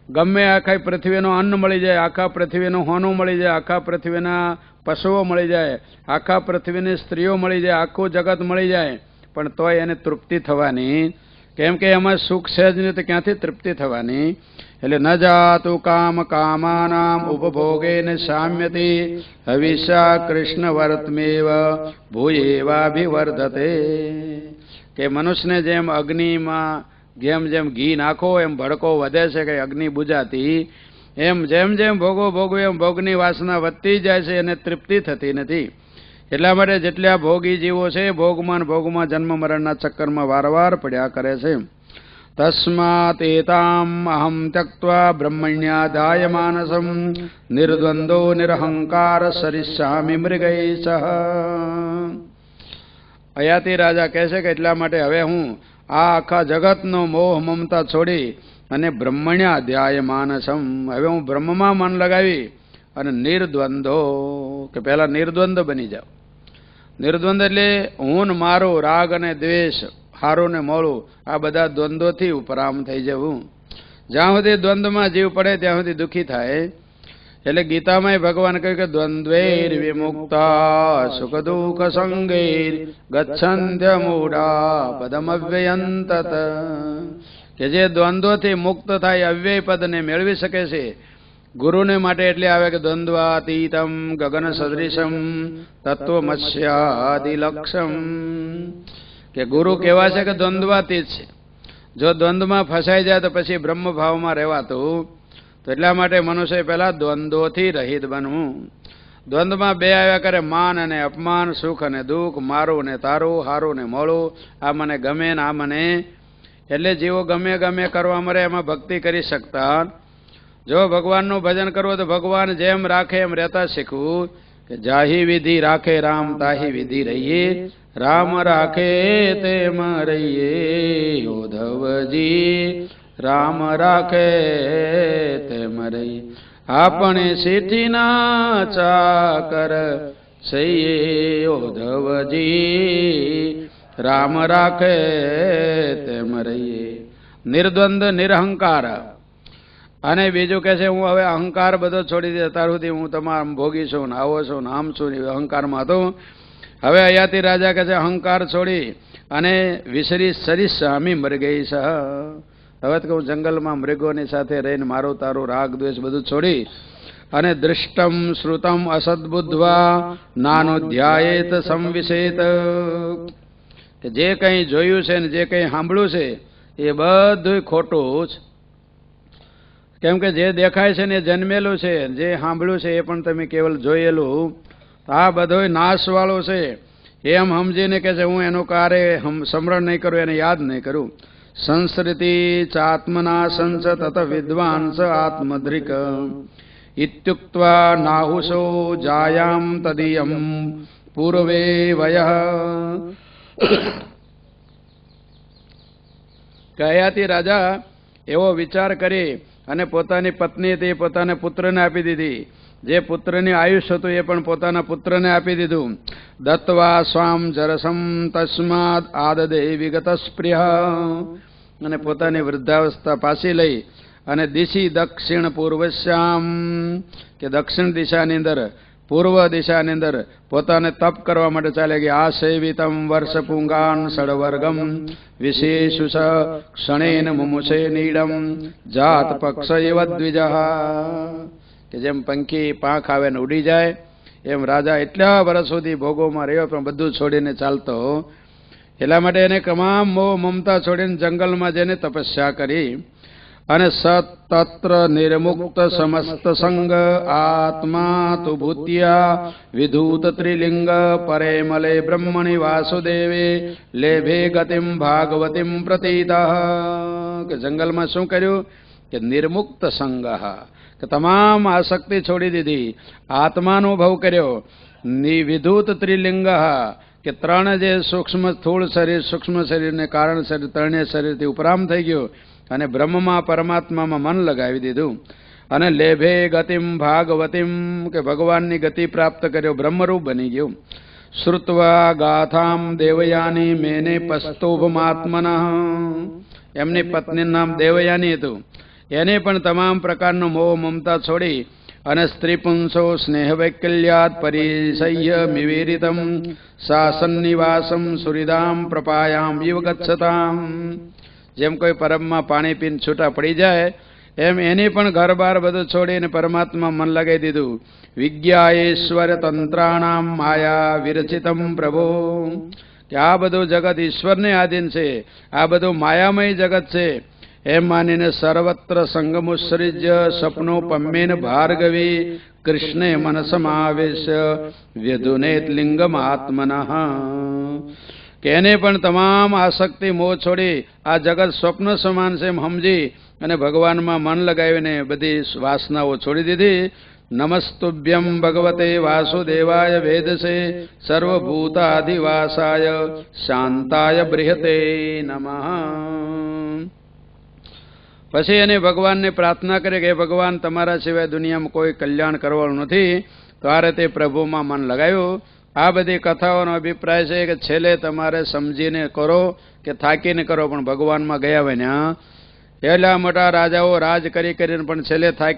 ગમે આખા પૃથ્વીનું અન્ન મળી જાય, આખા પૃથ્વીનું હોનું મળી જાય, આખા પૃથ્વીના પશુઓ મળી જાય, આખા પૃથ્વીની સ્ત્રીઓ મળી જાય, આખું જગત મળી જાય, પણ તોય એને તૃપ્તિ થવાની, કેમ કે એમાં સુખ સહેજ નહીં તો ક્યાંથી તૃપ્તિ થવાની. એટલે ન જાતુ કામ કામાનામ ઉપભોગેન સામ્યતિ હવિષા કૃષ્ણ વર્તમેવ ભૂયેવાભિવર્ધતે. કે મનુષ્યને જેમ અગ્નિમાં જેમ ઘી નાખો એમ ભડકો વધે છે કે અગ્નિ બુજાતી, એમ જેમ જેમ ભોગો ભોગવે એમ ભોગની વાસના વધતી જાય છે અને તૃપ્તિ થતી નથી. એટલા માટે જેટલા ભોગી જીવો છે ભોગમાં જન્મ મરણના ચક્કરમાં વારવાર પડ્યા કરે છે. તસ્માત એતામ અહમ ત્યક્ત્વા બ્રહ્મણ્યાદાય માનસમ નિર્દ્વંદો નિરહંકાર સરિષ્યામિ મૃગૈઃ. અયાતિ રાજા કહે છે કે એટલા માટે હવે હું આ આખા જગતનો મોહ મમતા છોડી અને બ્રહ્મણ્યાધ્યાય માનસમ, હવે હું બ્રહ્મમાં મન લગાવી અને નિર્દ્વંદો, કે પહેલા નિર્દ્વંદ બની જાવ. નિર્દ્વંદ એટલે હું ને મારું, રાગ અને દ્વેષ, હારું ને મોળું, આ બધા દ્વંદોથી ઉપરામ થઈ જવું. જ્યાં સુધી દ્વંદમાં જીવ પડે ત્યાં સુધી દુઃખી થાય. એટલે ગીતામાં ભગવાન કહ્યું કે દ્વંદ્વૈર વિમુક્તા સુખ દુઃખ સંગૈર ગચ્છન્ત્ય મૂઢા પદમવ્યયંતત. કે જે દ્વંદ્વથી મુક્ત થાય અવ્યય પદને મેળવી શકે છે. ગુરુને માટે એટલે આવે કે દ્વંદ્વાતીતમ ગગન સદૃશમ તત્વમસ્યાદિલક્ષમ. કે ગુરુ કેવા છે કે દ્વંદ્વાતીત છે. જો દ્વંદ્વમાં ફસાઈ જાય તો પછી બ્રહ્મ ભાવમાં રહેવાતું. તો એટલા માટે મનુષ્ય પહેલા દ્વંદ્વોથી રહિત બનવું. દ્વંદ્વમાં બે આવ્યા કરે, માન અને અપમાન, સુખ અને દુઃખ, મારું ને તારું, હારું ને મોળું, આ મને ગમે ને આ મને. એટલે જીવો ગમે ગમે કરવા મરે એમાં ભક્તિ કરી શકતા. જો ભગવાનનું ભજન કરવું તો ભગવાન જેમ રાખે એમ રહેતા શીખવું. કે જાહી વિધિ રાખે રામ તાહી વિધિ રહીએ, રામ રાખે તેમ રહીએ ઉદ્ધવજી, રામ રાખે તેમ રહીએ. આપણે શેઠીના ચાકર સહીએ ઉદ્ધવજી, રામ રાખે તેમ રહીએ. નિર્દ્વંદ નિરહંકાર. અને બીજું કહે છે હું હવે અહંકાર બધો છોડી દે, અત્યાર સુધી હું તમારા ભોગી છું ને આવો છું ને આમ છું ને અહંકારમાં હતો. હવે અયાતિ રાજા કહે છે અહંકાર છોડી અને વિસરી સરિષ્યામિ મૃગૈઃ. હવે તો હું જંગલમાં મૃગોની સાથે રહીને મારું તારું રાગ દ્વેષ બધું છોડી અને દૃષ્ટમ શ્રુતમ અસદબુદ્ધવા નાનુધ્યાયેત સંવિષેત. કે જે કંઈ જોયું છે ને જે કંઈ સાંભળ્યું છે એ બધું ખોટું જ. કેમ કે જે દેખાય છે ને એ જન્મેલું છે, જે સાંભળ્યું છે એ પણ તમે કેવલ જોયેલું. આ બધોય નાશવાળો છે એમ સમજીને કે છે હું એનું કાર્ય સ્મરણ નહીં કરું, એને યાદ નહીં કરું. સંસ્કૃતિ ચાત્મના સંસ તત વિદ્વાંસ આત્મદ્રિક ઇત્યુક્ત્વા નાહુષો જાયામ તદીયમ પૂર્વે વયઃ. કયાતી રાજા એવો વિચાર કરી અને પોતાની પત્ની હતી પોતાના પુત્રને આપી દીધી. જે પુત્રની આયુષ્ય હતું એ પણ પોતાના પુત્રને આપી દીધું. દત્વા સ્વામ જરસમ તસ્માદ આદદે વિગત સ્પ્રિય. અને પોતાની વૃદ્ધાવસ્થા પાછી લઈ અને દિશી દક્ષિણ પૂર્વશ્યામ, કે દક્ષિણ દિશાની અંદર પૂર્વ દિશાની અંદર પોતાને તપ કરવા માટે ચાલે ગયા. આ સેવિતમ વર્ષ પુંગાન ષડવર્ગમ વિશેષુષ ક્ષણેન મુમુષે નીડમ જાત પક્ષ એવ દ્વિજ. કે જેમ પંખી પાંખ આવે ને ઉડી જાય એમ રાજા એટલા વર્ષ સુધી ભોગોમાં રહ્યો પણ બધું છોડીને ચાલતો. એટલા માટે એને તમામ મોહ મમતા છોડીને જંગલમાં જઈને તપસ્યા કરી અને સતત્ર નિર્મુક્ત સમસ્ત સંગ આત્મા તુ ભૂત્યા વિધૂત ત્રિલિંગ પરે મલે બ્રહ્મણિ વાસુદેવે લેભે ગતિમ ભાગવતીમ પ્રતીત. કે જંગલમાં શું કર્યું કે નિર્મુક્ત સંગ, કે તમામ આસક્તિ છોડી દીધી, આત્માનો ભવ કર્યો. વિધૂત ત્રિલિંગ, કે ત્રણ જે સૂક્ષ્મ સ્થૂળ શરીર, સૂક્ષ્મ શરીર ને કારણ શરીર, ત્રણેય શરીરથી ઉપરામ થઈ ગયો અને બ્રહ્મમાં પરમાત્મામાં મન લગાવી દીધું અને લેભે ગતિમ ભાગવતીમ કે ભગવાનની ગતિ પ્રાપ્ત કર્યો, બ્રહ્મરૂપ બની ગયું. શ્રુત્વા ગાથામ દેવયાની મેને પસ્તોભમાત્મન, એમની પત્નીનું નામ દેવયાની હતું. એને પણ તમામ પ્રકારનો મોહ મમતા છોડી અને સ્ત્રી પુંસો સ્નેહ વૈકલ્યાત પરિસહ્ય મિવેરિતમ શાસન નિવાસમ સુરિદામ પ્રપાયામ ઇવ ગચ્છતામ. જેમ કોઈ પરમમાં પાણી પીને છૂટા પડી જાય એમ એની પણ ઘર બાર બધું છોડીને પરમાત્મા મન લગાવી દીધું. વિજ્ઞાયેશ્વર તંત્રાણામ માયા વિરચિતમ પ્રભો, કે આ બધું જગત ઈશ્વરને આધીન છે, આ બધું માયામય જગત છે એમ માનીને સર્વત્ર સંગમુત્સૃજ્ય સપનો પમ્મેન ભાર્ગવી કૃષ્ણે મનસમાવેશ વ્યધુનેત લિંગમ આત્મનઃ, કે એને પણ તમામ આસક્તિ મોહ છોડી આ જગત સ્વપ્ન સમાન છે એમ સમજી અને ભગવાનમાં મન લગાવીને બધી વાસનાઓ છોડી દીધી. નમસ્તુભ્યમ ભગવતે વાસુદેવાય વેદસે સર્વભૂતાધિવાસાય શાંતાય બૃહતે નમઃ. પછી એને ભગવાનને પ્રાર્થના કરી કે ભગવાન, તમારા સિવાય દુનિયામાં કોઈ કલ્યાણ કરવાનું નથી, તો આ રીતે પ્રભુમાં મન લગાવ્યું. આ બધી કથાઓનો અભિપ્રાય છે કે છેલ્લે તમારે સમજીને કરો કે થાકીને કરો, પણ ભગવાનમાં ગયા હોય ને. એટલા મોટા રાજાઓ રાજ કરીને પણ છેલ્લે થાકી